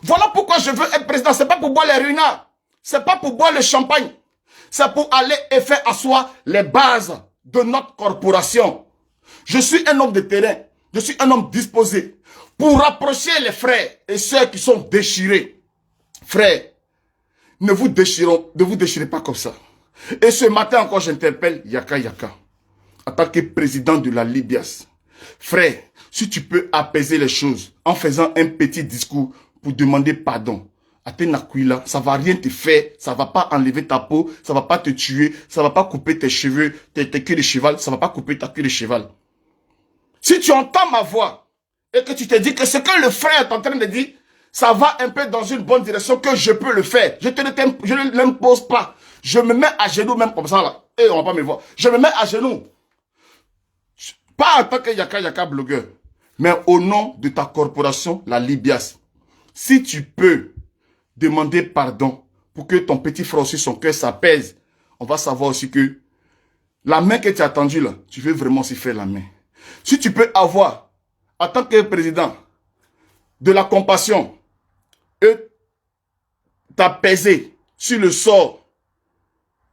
Voilà pourquoi je veux être président. Ce n'est pas pour boire les ruinards. Ce n'est pas pour boire le champagne. C'est pour aller et faire asseoir les bases de notre corporation. Je suis un homme de terrain. Je suis un homme disposé pour rapprocher les frères et ceux qui sont déchirés. Frères, ne vous déchirez pas comme ça. Et ce matin encore, j'interpelle Yaka en tant que président de la Libias. Frère, si tu peux apaiser les choses en faisant un petit discours pour demander pardon à tes Nakuila, ça va rien te faire, ça va pas enlever ta peau, ça va pas te tuer, ça va pas couper tes cheveux, tes queues de cheval, ça va pas couper ta queue de cheval. Si tu entends ma voix et que tu te dis que ce que le frère est en train de dire, ça va un peu dans une bonne direction, que je peux le faire, je ne l'impose pas. Je me mets à genoux même comme ça là, et on va pas me voir. Je me mets à genoux. Pas en tant que Yaka blogueur, mais au nom de ta corporation, la Libias. Si tu peux demander pardon pour que ton petit frère aussi, son cœur s'apaise, on va savoir aussi que la main que tu as tendue là, tu veux vraiment s'y faire la main. Si tu peux avoir, en tant que président, de la compassion et t'apaiser sur le sort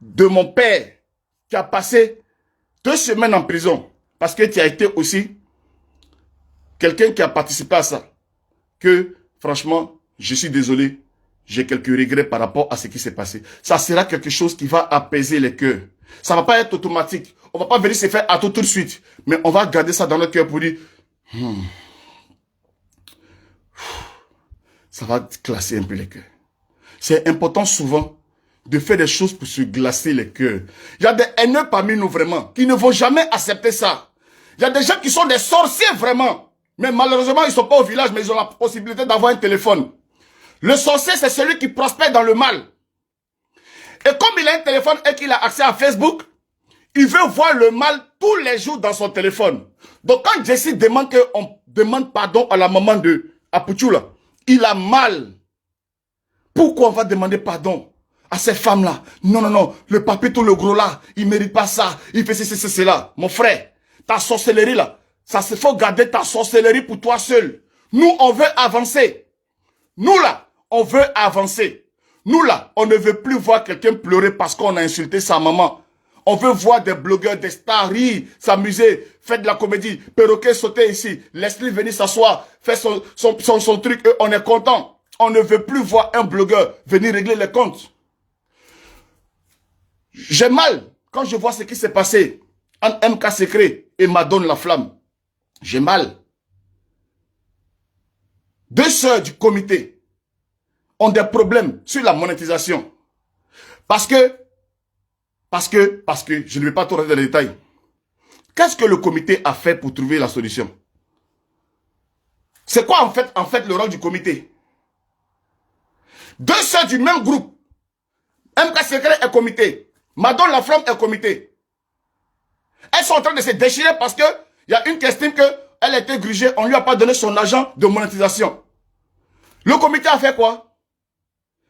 de mon père qui a passé 2 semaines en prison, parce que tu as été aussi quelqu'un qui a participé à ça. Que, franchement, je suis désolé, j'ai quelques regrets par rapport à ce qui s'est passé. Ça sera quelque chose qui va apaiser les cœurs. Ça ne va pas être automatique. On ne va pas venir se faire à tout de suite. Mais on va garder ça dans notre cœur pour dire, ça va glacer un peu les cœurs. C'est important souvent de faire des choses pour se glacer les cœurs. Il y a des haineux parmi nous vraiment, qui ne vont jamais accepter ça. Il y a des gens qui sont des sorciers vraiment. Mais malheureusement, ils ne sont pas au village, mais ils ont la possibilité d'avoir un téléphone. Le sorcier, c'est celui qui prospère dans le mal. Et comme il a un téléphone et qu'il a accès à Facebook, il veut voir le mal tous les jours dans son téléphone. Donc quand Jesse demande qu'on demande pardon à la maman de Apuchula, il a mal. Pourquoi on va demander pardon à ces femmes-là? Non, non, non, le papito, le gros là, il ne mérite pas ça, il fait ceci, cela. Mon frère, ta sorcellerie là, ça se faut garder ta sorcellerie pour toi seul. Nous, on veut avancer. Nous là, on veut avancer. Nous là, on ne veut plus voir quelqu'un pleurer parce qu'on a insulté sa maman. On veut voir des blogueurs, des stars rire, s'amuser, faire de la comédie. Perroquet sauter ici, Leslie venir s'asseoir, faire son truc et on est content. On ne veut plus voir un blogueur venir régler les comptes. J'ai mal quand je vois ce qui s'est passé entre MK Secret et Madone la Flamme. J'ai mal. 2 sœurs du comité ont des problèmes sur la monétisation. Parce que, je ne vais pas trop rentrer dans les détails. Qu'est-ce que le comité a fait pour trouver la solution? C'est quoi en fait le rôle du comité? 2 sœurs du même groupe. MK Secret est comité. Madone la Flamme est comité. Elles sont en train de se déchirer parce que il y a une qui estime qu'elle a été grugée, on ne lui a pas donné son argent de monétisation. Le comité a fait quoi?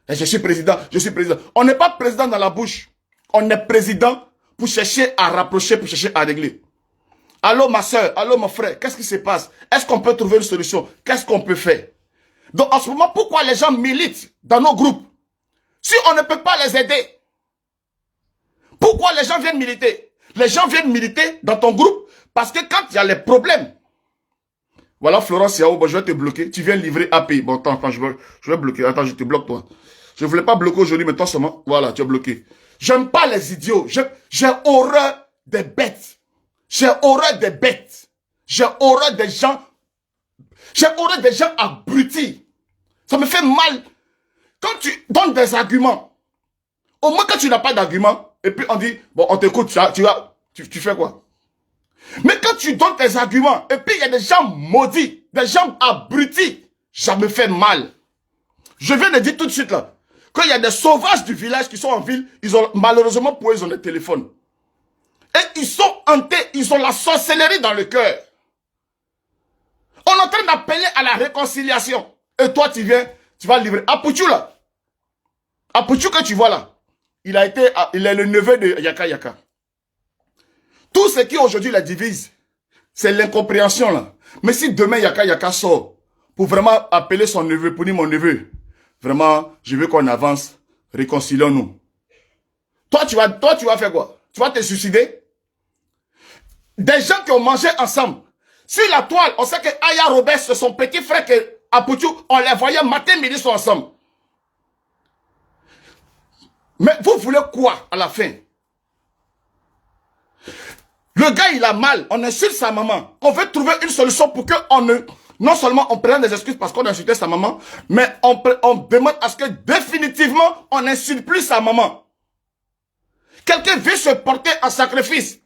Et je suis président, je suis président. On n'est pas président dans la bouche. On est président pour chercher à rapprocher, pour chercher à régler. Allô ma soeur, allô mon frère, qu'est-ce qui se passe? Est-ce qu'on peut trouver une solution? Qu'est-ce qu'on peut faire? Donc en ce moment, pourquoi les gens militent dans nos groupes? Si on ne peut pas les aider, pourquoi les gens viennent militer? Les gens viennent militer dans ton groupe parce que quand il y a les problèmes, voilà Florence Yao, bon, je vais te bloquer, tu viens livrer AP. Bon, attends, je vais bloquer, attends, je te bloque toi. Je ne voulais pas bloquer aujourd'hui, mais toi seulement, voilà, tu es bloqué. J'aime pas les idiots, j'ai horreur des bêtes. J'ai horreur des bêtes. J'ai horreur des gens. J'ai horreur des gens abrutis. Ça me fait mal. Quand tu donnes des arguments, au moins quand tu n'as pas d'argument, et puis on dit, bon, on t'écoute, tu fais quoi? Mais quand tu donnes tes arguments, et puis il y a des gens maudits, des gens abrutis, ça me fait mal. Je viens de dire tout de suite là, quand il y a des sauvages du village qui sont en ville, ils ont, malheureusement pour eux, ils ont des téléphones. Et ils sont hantés, ils ont la sorcellerie dans le cœur. On est en train d'appeler à la réconciliation. Et toi, tu viens, tu vas livrer. Apouchou là. Apouchou que tu vois là. Il est le neveu de Yaka Yaka. Tout ce qui aujourd'hui la divise, c'est l'incompréhension là. Mais si demain Yaka Yaka sort pour vraiment appeler son neveu, pour dire mon neveu, vraiment, je veux qu'on avance, réconcilions-nous. Toi, tu vas faire quoi? Tu vas te suicider? Des gens qui ont mangé ensemble. Sur la toile, on sait que Aya Robert, c'est son petit frère que Apouchou, on les voyait matin, midi, sont ensemble. Mais vous voulez quoi à la fin? Le gars, il a mal. On insulte sa maman. On veut trouver une solution pour que non seulement on prenne des excuses parce qu'on a insulté sa maman, mais on demande à ce que définitivement, on n'insulte plus sa maman. Quelqu'un veut se porter en sacrifice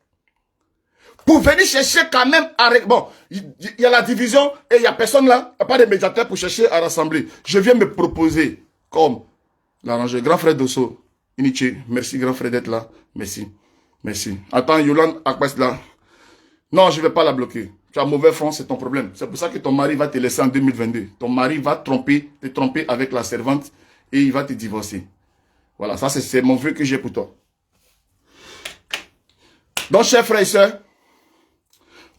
pour venir chercher quand même à... Bon, il y a la division et il n'y a personne là, il n'y a pas de médiateur pour chercher à rassembler. Je viens me proposer comme l'arrangeur. Grand frère Dosso, Iniché, merci grand frère d'être là. Merci. Merci. Attends, Yolande Akbas là. Non, je ne vais pas la bloquer. Tu as mauvais front, c'est ton problème. C'est pour ça que ton mari va te laisser en 2022. Ton mari va te tromper avec la servante et il va te divorcer. Voilà, ça c'est mon vœu que j'ai pour toi. Donc, chers frères et sœurs,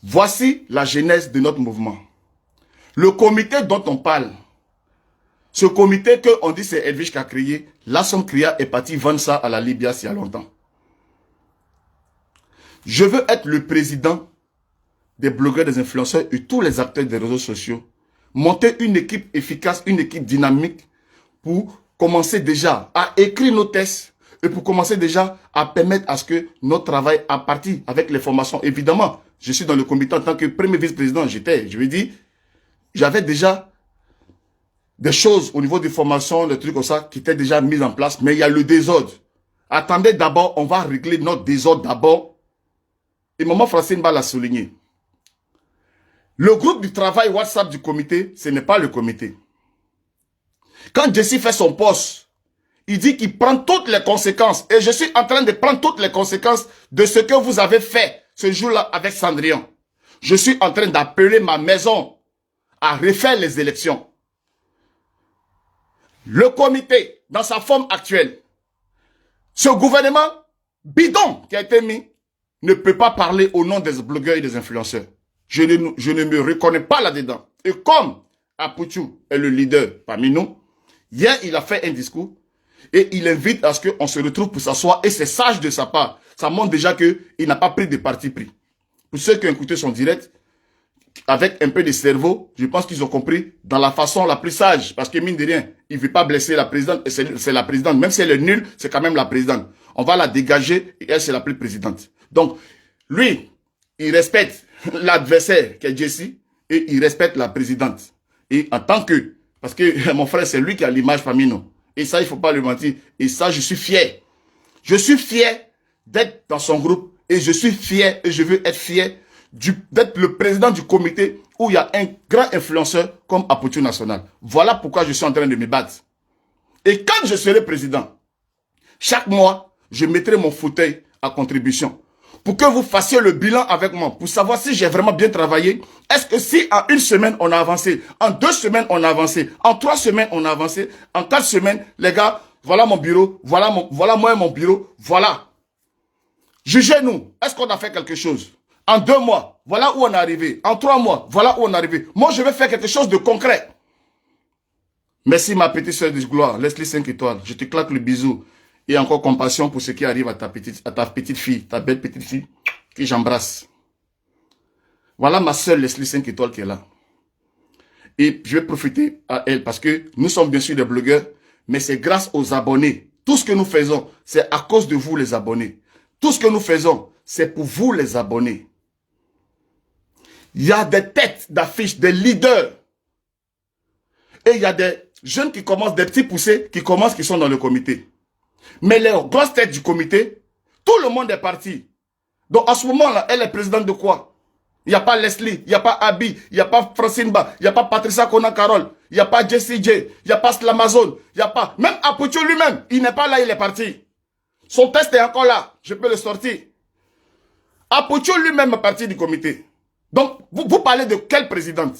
voici la genèse de notre mouvement. Le comité dont on parle, ce comité qu'on dit c'est Edwige qui a créé, Lasson Kria est parti vendre ça à la Libye il y a longtemps. Je veux être le président des blogueurs, des influenceurs et tous les acteurs des réseaux sociaux. Monter une équipe efficace, une équipe dynamique pour commencer déjà à écrire nos tests et pour commencer déjà à permettre à ce que notre travail à partir avec les formations. Évidemment, je suis dans le comité en tant que premier vice-président. J'avais déjà des choses au niveau des formations, des trucs comme ça qui étaient déjà mis en place, mais il y a le désordre. Attendez d'abord, on va régler notre désordre d'abord. Et maman Francine va la souligner. Le groupe du travail WhatsApp du comité, ce n'est pas le comité. Quand Jessie fait son poste, il dit qu'il prend toutes les conséquences. Et je suis en train de prendre toutes les conséquences de ce que vous avez fait ce jour-là avec Cendrillon. Je suis en train d'appeler ma maison à refaire les élections. Le comité, dans sa forme actuelle, ce gouvernement bidon qui a été mis, ne peut pas parler au nom des blogueurs et des influenceurs. Je ne me reconnais pas là-dedans. Et comme Apouchou est le leader parmi nous, hier, il a fait un discours et il invite à ce qu'on se retrouve pour s'asseoir et c'est sage de sa part. Ça montre déjà qu'il n'a pas pris de parti pris. Pour ceux qui ont écouté son direct, avec un peu de cerveau, je pense qu'ils ont compris dans la façon la plus sage. Parce que mine de rien, il ne veut pas blesser la présidente et c'est la présidente. Même si elle est nulle, c'est quand même la présidente. On va la dégager et elle, c'est la plus présidente. Donc, lui, il respecte l'adversaire qui est Jessie et il respecte la présidente. Et en tant que... Parce que mon frère, c'est lui qui a l'image parmi nous. Et ça, il ne faut pas le mentir. Et ça, je suis fier. Je suis fier d'être dans son groupe. Et je suis fier et je veux être fier d'être le président du comité où il y a un grand influenceur comme Apouchou National. Voilà pourquoi je suis en train de me battre. Et quand je serai président, chaque mois, je mettrai mon fauteuil à contribution pour que vous fassiez le bilan avec moi, pour savoir si j'ai vraiment bien travaillé. Est-ce que si en 1 semaine, on a avancé, en 2 semaines, on a avancé, en 3 semaines, on a avancé, en 4 semaines, les gars, voilà mon bureau, voilà moi et mon bureau, voilà. Jugez-nous, est-ce qu'on a fait quelque chose? En 2 mois, voilà où on est arrivé. En 3 mois, voilà où on est arrivé. Moi, je vais faire quelque chose de concret. Merci ma petite soeur de gloire, Leslie 5 étoiles. Je te claque le bisou. Et encore compassion pour ce qui arrive à ta petite fille, ta belle petite fille, que j'embrasse. Voilà ma soeur Leslie 5 étoiles qui est là. Et je vais profiter à elle parce que nous sommes bien sûr des blogueurs, mais c'est grâce aux abonnés. Tout ce que nous faisons, c'est à cause de vous les abonnés. Tout ce que nous faisons, c'est pour vous les abonnés. Il y a des têtes d'affiche, des leaders. Et il y a des jeunes qui commencent, des petits poussés qui commencent, qui sont dans le comité. Mais les grosses têtes du comité, tout le monde est parti. Donc à ce moment-là, elle est présidente de quoi? Il n'y a pas Leslie, il n'y a pas Abi, il n'y a pas Francine Ba, il n'y a pas Patricia Kona-Carole, il n'y a pas Jessie J, il n'y a pas Slamazone, il n'y a pas... Même Apucho lui-même, il n'est pas là, il est parti. Son test est encore là, je peux le sortir. Apucho lui-même est parti du comité. Donc, vous parlez de quelle présidente?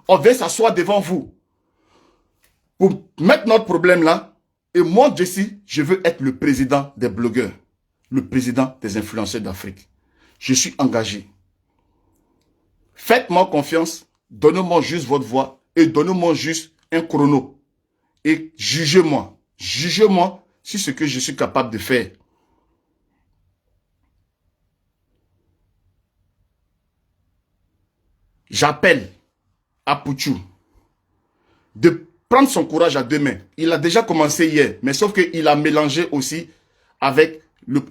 On vient s'asseoir devant vous pour mettre notre problème là. Et moi, Jessie, je veux être le président des blogueurs, le président des influenceurs d'Afrique. Je suis engagé. Faites-moi confiance, donnez-moi juste votre voix et donnez-moi juste un chrono. Et jugez-moi. Jugez-moi sur ce que je suis capable de faire. J'appelle à Pouchou de prendre son courage à deux mains. Il a déjà commencé hier, mais sauf qu'il a mélangé aussi avec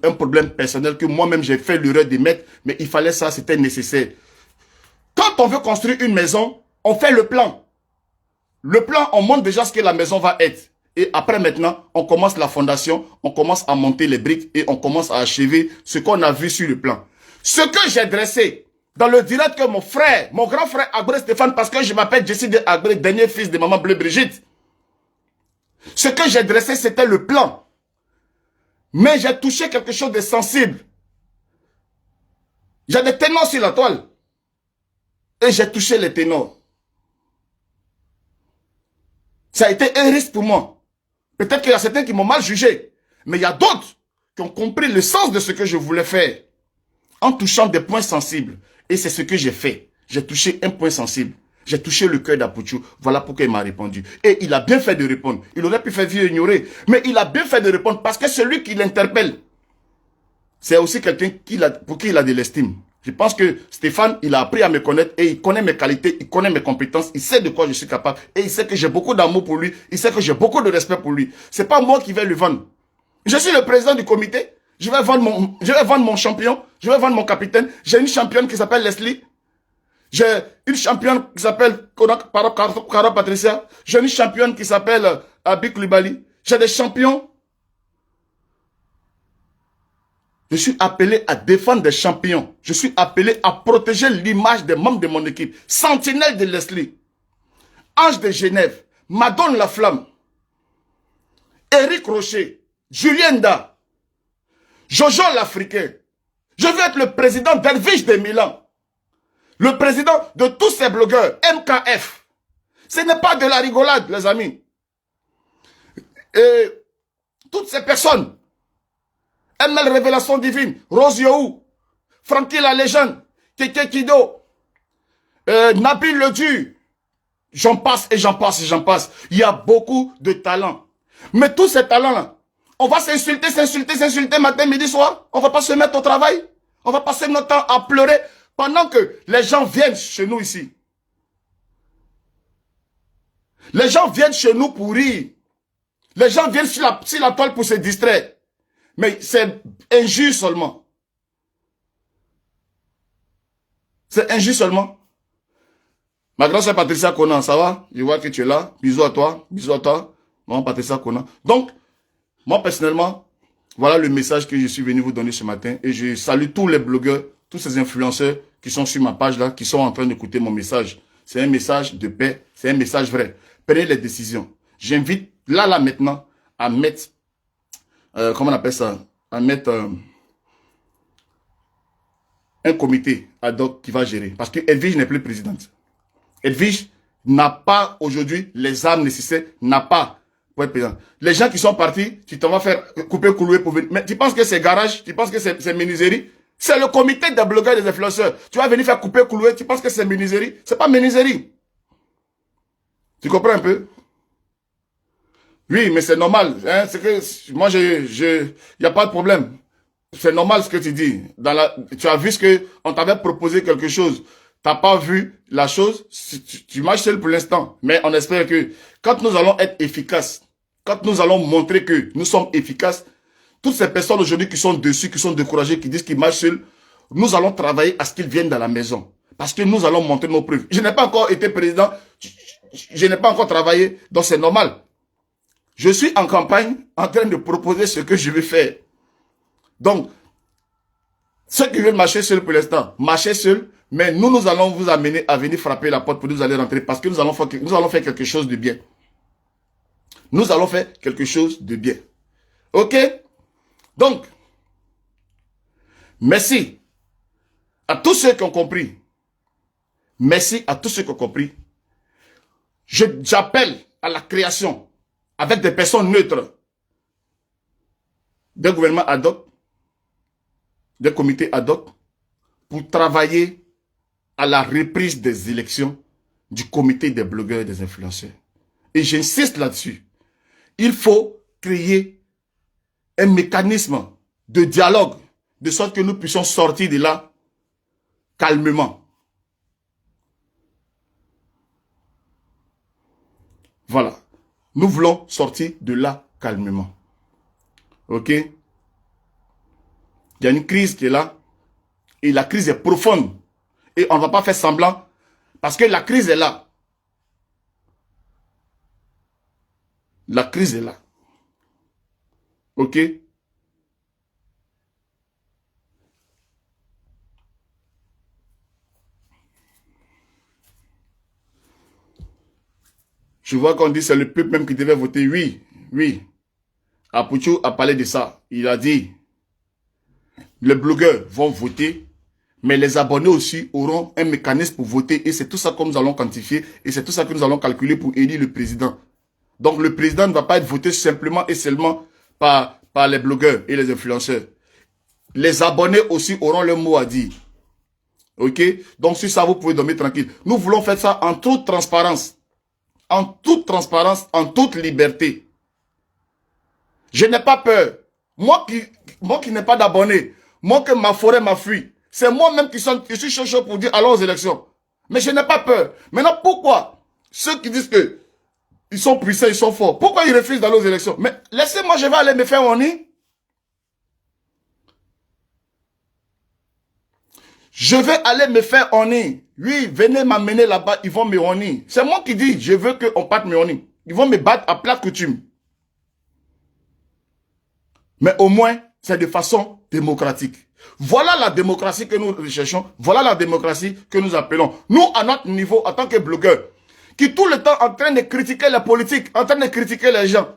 un problème personnel que moi-même j'ai fait l'erreur de mettre, mais il fallait ça, c'était nécessaire. Quand on veut construire une maison, on fait le plan. Le plan, on montre déjà ce que la maison va être. Et après maintenant, on commence la fondation, on commence à monter les briques et on commence à achever ce qu'on a vu sur le plan. Ce que j'ai dressé dans le direct que mon frère, mon grand frère Agbé Stéphane, parce que je m'appelle Jessie Agbé, dernier fils de maman Bleu Brigitte. Ce que j'ai dressé, c'était le plan. Mais j'ai touché quelque chose de sensible. J'ai des ténors sur la toile. Et j'ai touché les ténors. Ça a été un risque pour moi. Peut-être qu'il y a certains qui m'ont mal jugé. Mais il y a d'autres qui ont compris le sens de ce que je voulais faire. En touchant des points sensibles. Et c'est ce que j'ai fait. J'ai touché un point sensible. J'ai touché le cœur d'Apuchou. Voilà pourquoi il m'a répondu. Et il a bien fait de répondre. Il aurait pu faire vieux ignorer. Mais il a bien fait de répondre parce que celui qui l'interpelle, c'est aussi quelqu'un pour qui il a de l'estime. Je pense que Stéphane, il a appris à me connaître et il connaît mes qualités, il connaît mes compétences, il sait de quoi je suis capable et il sait que j'ai beaucoup d'amour pour lui, il sait que j'ai beaucoup de respect pour lui. C'est pas moi qui vais le vendre. Je suis le président du comité, je vais vendre mon champion, je vais vendre mon capitaine. J'ai une championne qui s'appelle Leslie. J'ai une championne qui s'appelle Kara Patricia. J'ai une championne qui s'appelle Abi Koulibaly. J'ai des champions. Je suis appelé à défendre des champions. Je suis appelé à protéger l'image des membres de mon équipe. Sentinelle de Leslie. Ange de Genève. Madone la Flamme. Eric Rocher. Julien Da. Jojo l'Africain. Je veux être le président d'Elvige de Milan. Le président de tous ces blogueurs. MKF. Ce n'est pas de la rigolade, les amis. Et toutes ces personnes. ML Révélation Divine, Rose Yohou, Francky la Légende, Keke Kido, Nabil Le Dur, j'en passe et j'en passe et j'en passe. Il y a beaucoup de talents. Mais tous ces talents-là, on va s'insulter matin, midi, soir. On va pas se mettre au travail. On va passer notre temps à pleurer pendant que les gens viennent chez nous ici. Les gens viennent chez nous pour rire. Les gens viennent sur la toile pour se distraire. Mais c'est injuste seulement. C'est injuste seulement. Ma grande soeur Patricia Conan, ça va? Je vois que tu es là. Bisous à toi. Bisous à toi. Maman Patricia Conan. Donc, moi personnellement, voilà le message que je suis venu vous donner ce matin. Et je salue tous les blogueurs, tous ces influenceurs qui sont sur ma page là, qui sont en train d'écouter mon message. C'est un message de paix. C'est un message vrai. Prenez les décisions. J'invite là maintenant à mettre comment on appelle ça, à mettre un comité ad hoc qui va gérer. Parce que Edwige n'est plus présidente. Edwige n'a pas aujourd'hui les armes nécessaires, n'a pas pour être président. Les gens qui sont partis, tu t'en vas faire couper, couler pour venir. Mais tu penses que c'est garage, tu penses que c'est menuiserie? C'est le comité des blogueurs et des influenceurs. Tu vas venir faire couper, couler, tu penses que c'est menuiserie? C'est pas menuiserie. Tu comprends un peu? Oui, mais c'est normal. Hein, c'est que moi, il n'y a pas de problème. C'est normal ce que tu dis. Tu as vu ce que on t'avait proposé quelque chose. T'as pas vu la chose. Tu marches seul pour l'instant. Mais on espère que quand nous allons être efficaces, quand nous allons montrer que nous sommes efficaces, toutes ces personnes aujourd'hui qui sont dessus, qui sont découragées, qui disent qu'ils marchent seuls, nous allons travailler à ce qu'ils viennent dans la maison. Parce que nous allons montrer nos preuves. Je n'ai pas encore été président. Je n'ai pas encore travaillé. Donc c'est normal. Je suis en campagne en train de proposer ce que je vais faire. Donc, ceux qui veulent marcher seuls pour l'instant, marchez seuls, mais nous allons vous amener à venir frapper la porte pour nous aller rentrer parce que nous allons faire quelque chose de bien. Nous allons faire quelque chose de bien. Ok? Donc, merci à tous ceux qui ont compris. Merci à tous ceux qui ont compris. J'appelle à la création avec des personnes neutres d'un gouvernement ad hoc, des comités ad hoc, pour travailler à la reprise des élections du comité des blogueurs et des influenceurs. Et j'insiste là-dessus. Il faut créer un mécanisme de dialogue, de sorte que nous puissions sortir de là calmement. Voilà. Nous voulons sortir de là calmement. Ok? Il y a une crise qui est là. Et la crise est profonde. Et on ne va pas faire semblant. Parce que la crise est là. La crise est là. Ok? Je vois qu'on dit que c'est le peuple même qui devait voter. Oui, oui. Apouchou a parlé de ça. Il a dit, les blogueurs vont voter, mais les abonnés aussi auront un mécanisme pour voter. Et c'est tout ça que nous allons quantifier. Et c'est tout ça que nous allons calculer pour élire le président. Donc le président ne va pas être voté simplement et seulement par les blogueurs et les influenceurs. Les abonnés aussi auront leur mot à dire. Ok? Donc sur ça, vous pouvez dormir tranquille. Nous voulons faire ça en toute transparence. En toute transparence, en toute liberté. Je n'ai pas peur. Moi qui n'ai pas d'abonnés, moi que ma forêt m'a fui, c'est moi-même qui suis chaud pour dire allons aux élections. Mais je n'ai pas peur. Maintenant, pourquoi ceux qui disent que ils sont puissants, ils sont forts, pourquoi ils refusent d'aller aux élections? Mais laissez-moi, je vais aller me faire honner. Je vais aller me faire honner. Oui, venez m'amener là-bas, ils vont me honner. C'est moi qui dis, je veux qu'on parte me honner. Ils vont me battre à plate coutume. Mais au moins, c'est de façon démocratique. Voilà la démocratie que nous recherchons. Voilà la démocratie que nous appelons. Nous, à notre niveau, en tant que blogueurs, qui tout le temps en train de critiquer la politique, en train de critiquer les gens.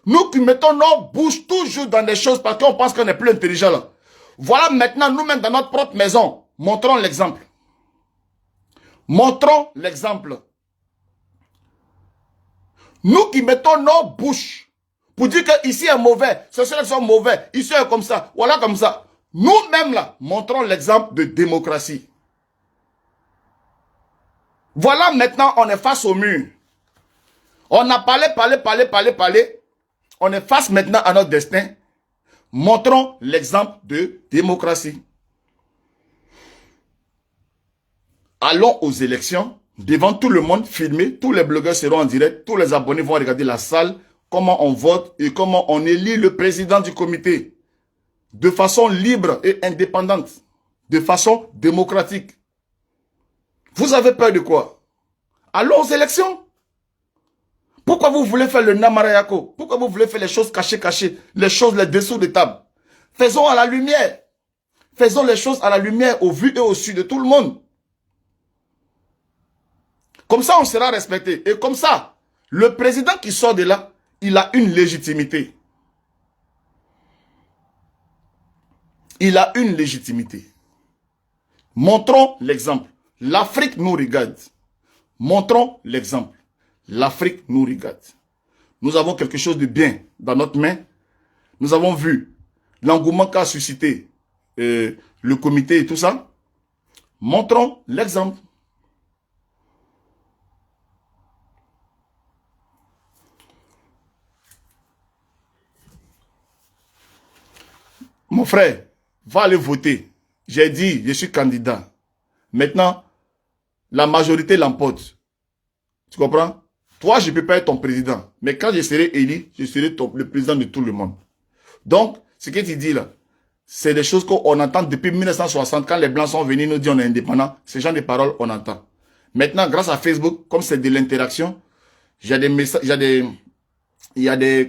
Nous qui mettons nos bouches toujours dans des choses parce qu'on pense qu'on est plus intelligent là. Voilà maintenant, nous-mêmes dans notre propre maison, montrons l'exemple. Montrons l'exemple. Nous qui mettons nos bouches pour dire que ici est mauvais, ceux-là sont mauvais, ici est comme ça, voilà comme ça. Nous-mêmes là, montrons l'exemple de démocratie. Voilà maintenant, on est face au mur. On a parlé. On est face maintenant à notre destin. Montrons l'exemple de démocratie. Allons aux élections, devant tout le monde, filmé, tous les blogueurs seront en direct, tous les abonnés vont regarder la salle, comment on vote et comment on élit le président du comité. De façon libre et indépendante. De façon démocratique. Vous avez peur de quoi? Allons aux élections. Pourquoi vous voulez faire le namarayako? Pourquoi vous voulez faire les choses cachées, les choses les dessous de table? Faisons à la lumière. Faisons les choses à la lumière, au vu et au su de tout le monde. Comme ça, on sera respecté. Et comme ça, le président qui sort de là, il a une légitimité. Il a une légitimité. Montrons l'exemple. L'Afrique nous regarde. Montrons l'exemple. L'Afrique nous regarde. Nous avons quelque chose de bien dans notre main. Nous avons vu l'engouement qu'a suscité le comité et tout ça. Montrons l'exemple. Mon frère, va aller voter. J'ai dit, je suis candidat. Maintenant, la majorité l'emporte. Tu comprends? Toi, je ne peux pas être ton président. Mais quand je serai élu, je serai le président de tout le monde. Donc, ce que tu dis là, c'est des choses qu'on entend depuis 1960, quand les Blancs sont venus nous dire on est indépendant. Ces genre de paroles, on entend. Maintenant, grâce à Facebook, comme c'est de l'interaction, il y a des messages,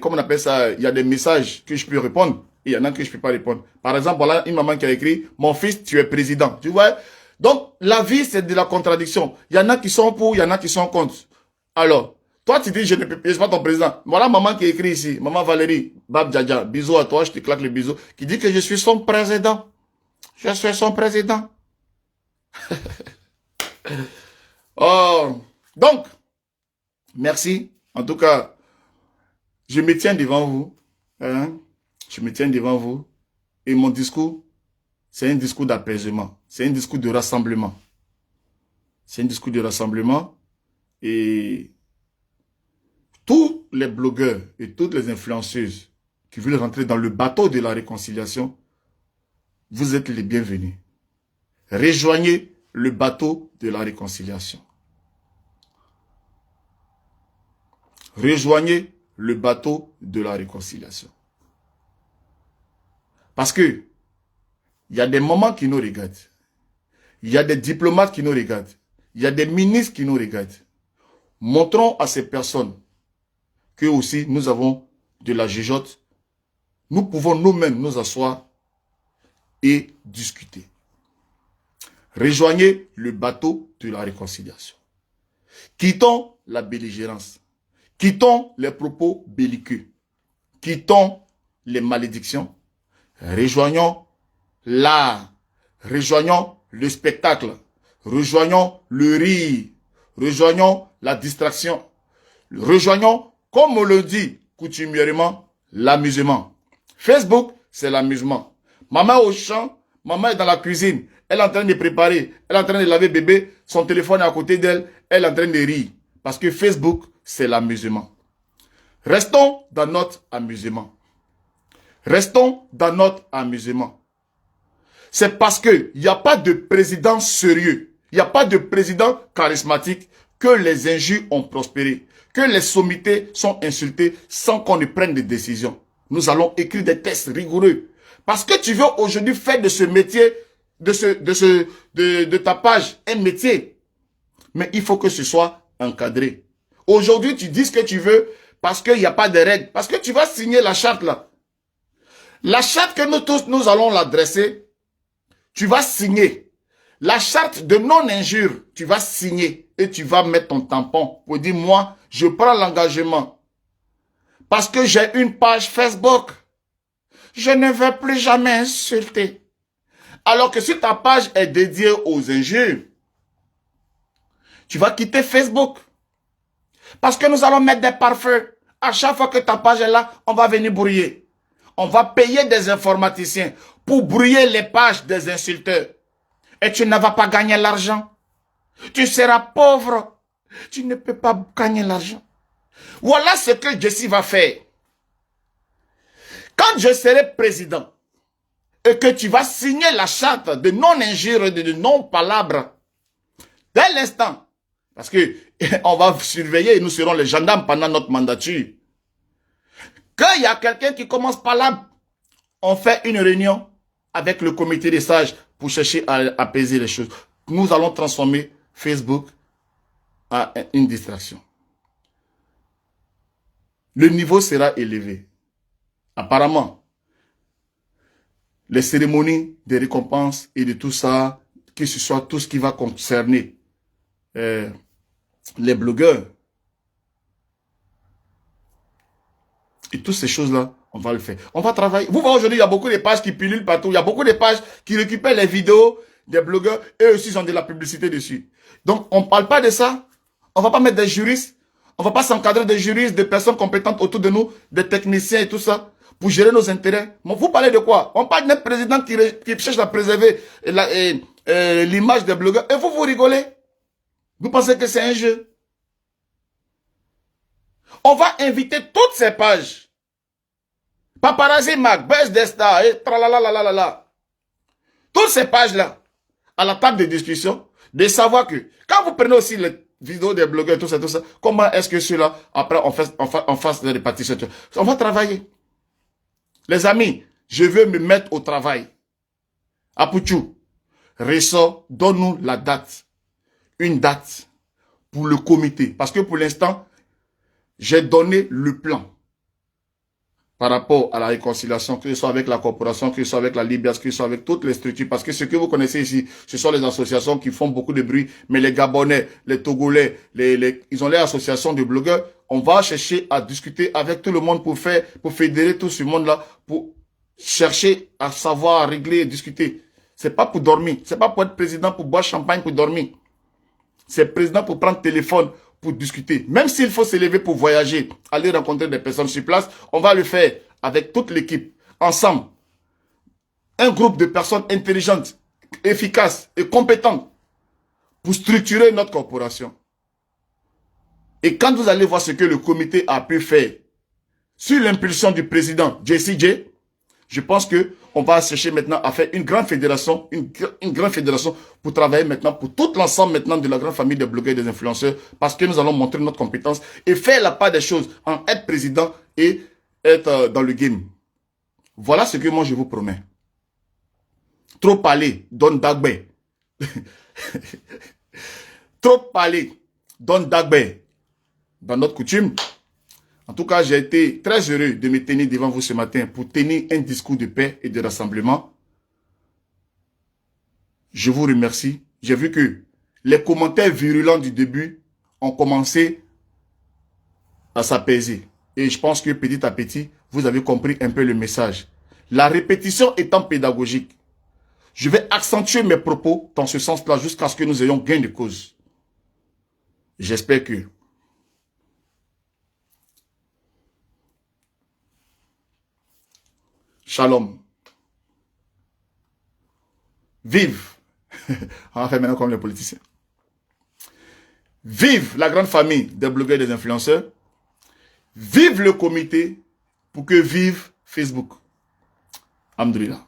comment on appelle ça, il y a des messages que je peux répondre, et il y en a que je peux pas répondre. Par exemple, voilà une maman qui a écrit, mon fils, tu es président. Tu vois? Donc, la vie, c'est de la contradiction. Il y en a qui sont pour, il y en a qui sont contre. Alors, toi, tu dis, je ne suis pas ton président. Voilà maman qui écrit ici, maman Valérie, Bab Djadja, bisous à toi, je te claque le bisou, qui dit que je suis son président. Je suis son président. Oh, donc, merci. En tout cas, je me tiens devant vous. Hein? Je me tiens devant vous. Et mon discours, c'est un discours d'apaisement. C'est un discours de rassemblement. C'est un discours de rassemblement. Et tous les blogueurs et toutes les influenceuses qui veulent rentrer dans le bateau de la réconciliation, vous êtes les bienvenus. Rejoignez le bateau de la réconciliation. Rejoignez le bateau de la réconciliation. Parce que il y a des moments qui nous regardent. Il y a des diplomates qui nous regardent. Il y a des ministres qui nous regardent. Montrons à ces personnes que aussi nous avons de la jugeote. Nous pouvons nous-mêmes nous asseoir et discuter. Rejoignez le bateau de la réconciliation. Quittons la belligérance. Quittons les propos belliqueux. Quittons les malédictions. Rejoignons l'art. Rejoignons le spectacle. Rejoignons le rire. Rejoignons la distraction. Rejoignons, comme on le dit coutumièrement, l'amusement. Facebook, c'est l'amusement. Maman au champ, maman est dans la cuisine. Elle est en train de préparer. Elle est en train de laver bébé. Son téléphone est à côté d'elle. Elle est en train de rire. Parce que Facebook, c'est l'amusement. Restons dans notre amusement. Restons dans notre amusement. C'est parce qu'il n'y a pas de président sérieux. Il n'y a pas de président charismatique que les injures ont prospéré. Que les sommités sont insultées sans qu'on ne prenne des décisions. Nous allons écrire des textes rigoureux. Parce que tu veux aujourd'hui faire de ce métier, de ta page, un métier. Mais il faut que ce soit encadré. Aujourd'hui, tu dis ce que tu veux parce qu'il n'y a pas de règles. Parce que tu vas signer la charte là. La charte que nous tous, nous allons l'adresser, tu vas signer. La charte de non-injure, tu vas signer et tu vas mettre ton tampon pour dire, moi, je prends l'engagement. Parce que j'ai une page Facebook. Je ne vais plus jamais insulter. Alors que si ta page est dédiée aux injures, tu vas quitter Facebook. Parce que nous allons mettre des pare-feux. À chaque fois que ta page est là, on va venir brouiller. On va payer des informaticiens pour brouiller les pages des insulteurs. Et tu ne vas pas gagner l'argent. Tu seras pauvre. Tu ne peux pas gagner l'argent. Voilà ce que Jessie va faire. Quand je serai président et que tu vas signer la charte de non-injure et de non-palabre, dès l'instant, parce que on va surveiller et nous serons les gendarmes pendant notre mandature. Quand il y a quelqu'un qui commence par là, on fait une réunion avec le comité des sages pour chercher à apaiser les choses. Nous allons transformer Facebook en une distraction. Le niveau sera élevé. Apparemment, les cérémonies de récompenses et de tout ça, que ce soit tout ce qui va concerner les blogueurs et toutes ces choses-là, on va le faire. On va travailler. Vous voyez aujourd'hui, il y a beaucoup de pages qui pilulent partout. Il y a beaucoup de pages qui récupèrent les vidéos des blogueurs. Eux aussi, ils ont de la publicité dessus. Donc, on ne parle pas de ça. On ne va pas mettre des juristes. On ne va pas s'encadrer des juristes, des personnes compétentes autour de nous, des techniciens et tout ça, pour gérer nos intérêts. Mais vous parlez de quoi? On parle d'un président qui cherche à préserver l'image des blogueurs. Et vous rigolez? Vous pensez que c'est un jeu? On va inviter toutes ces pages. Paparazzi Mag, Buzz Desta, et tralalalala. Toutes ces pages-là, à la table de discussion, de savoir que, quand vous prenez aussi les vidéos des blogueurs, tout ça, comment est-ce que ceux-là, après, on fasse des répartitions? On va travailler. Les amis, je veux me mettre au travail. Apouchou, ressort, donne-nous la date. Une date pour le comité. Parce que pour l'instant, j'ai donné le plan par rapport à la réconciliation, que ce soit avec la corporation, que ce soit avec la Libya, que ce soit avec toutes les structures. Parce que ce que vous connaissez ici, ce sont les associations qui font beaucoup de bruit. Mais les Gabonais, les Togolais, ils ont les associations de blogueurs. On va chercher à discuter avec tout le monde pour fédérer tout ce monde-là, pour chercher à savoir, à régler et discuter. C'est pas pour dormir. C'est pas pour être président, pour boire champagne, pour dormir. C'est président pour prendre téléphone, pour discuter. Même s'il faut se lever pour voyager, aller rencontrer des personnes sur place, on va le faire avec toute l'équipe, ensemble. Un groupe de personnes intelligentes, efficaces et compétentes pour structurer notre corporation. Et quand vous allez voir ce que le comité a pu faire sur l'impulsion du président JCJ, je pense que on va chercher maintenant à faire une grande fédération, une grande fédération pour travailler maintenant pour tout l'ensemble maintenant de la grande famille des blogueurs et des influenceurs, parce que nous allons montrer notre compétence et faire la part des choses en être président et être dans le game. Voilà ce que moi je vous promets. Trop parler, donne Dagbe. Trop parler, donne Dagbe. Dans notre coutume. En tout cas, j'ai été très heureux de me tenir devant vous ce matin pour tenir un discours de paix et de rassemblement. Je vous remercie. J'ai vu que les commentaires virulents du début ont commencé à s'apaiser. Et je pense que petit à petit, vous avez compris un peu le message. La répétition étant pédagogique, je vais accentuer mes propos dans ce sens-là jusqu'à ce que nous ayons gain de cause. J'espère que Shalom. Vive. On va faire maintenant comme les politiciens. Vive la grande famille des blogueurs et des influenceurs. Vive le comité pour que vive Facebook. Alhamdoulilah.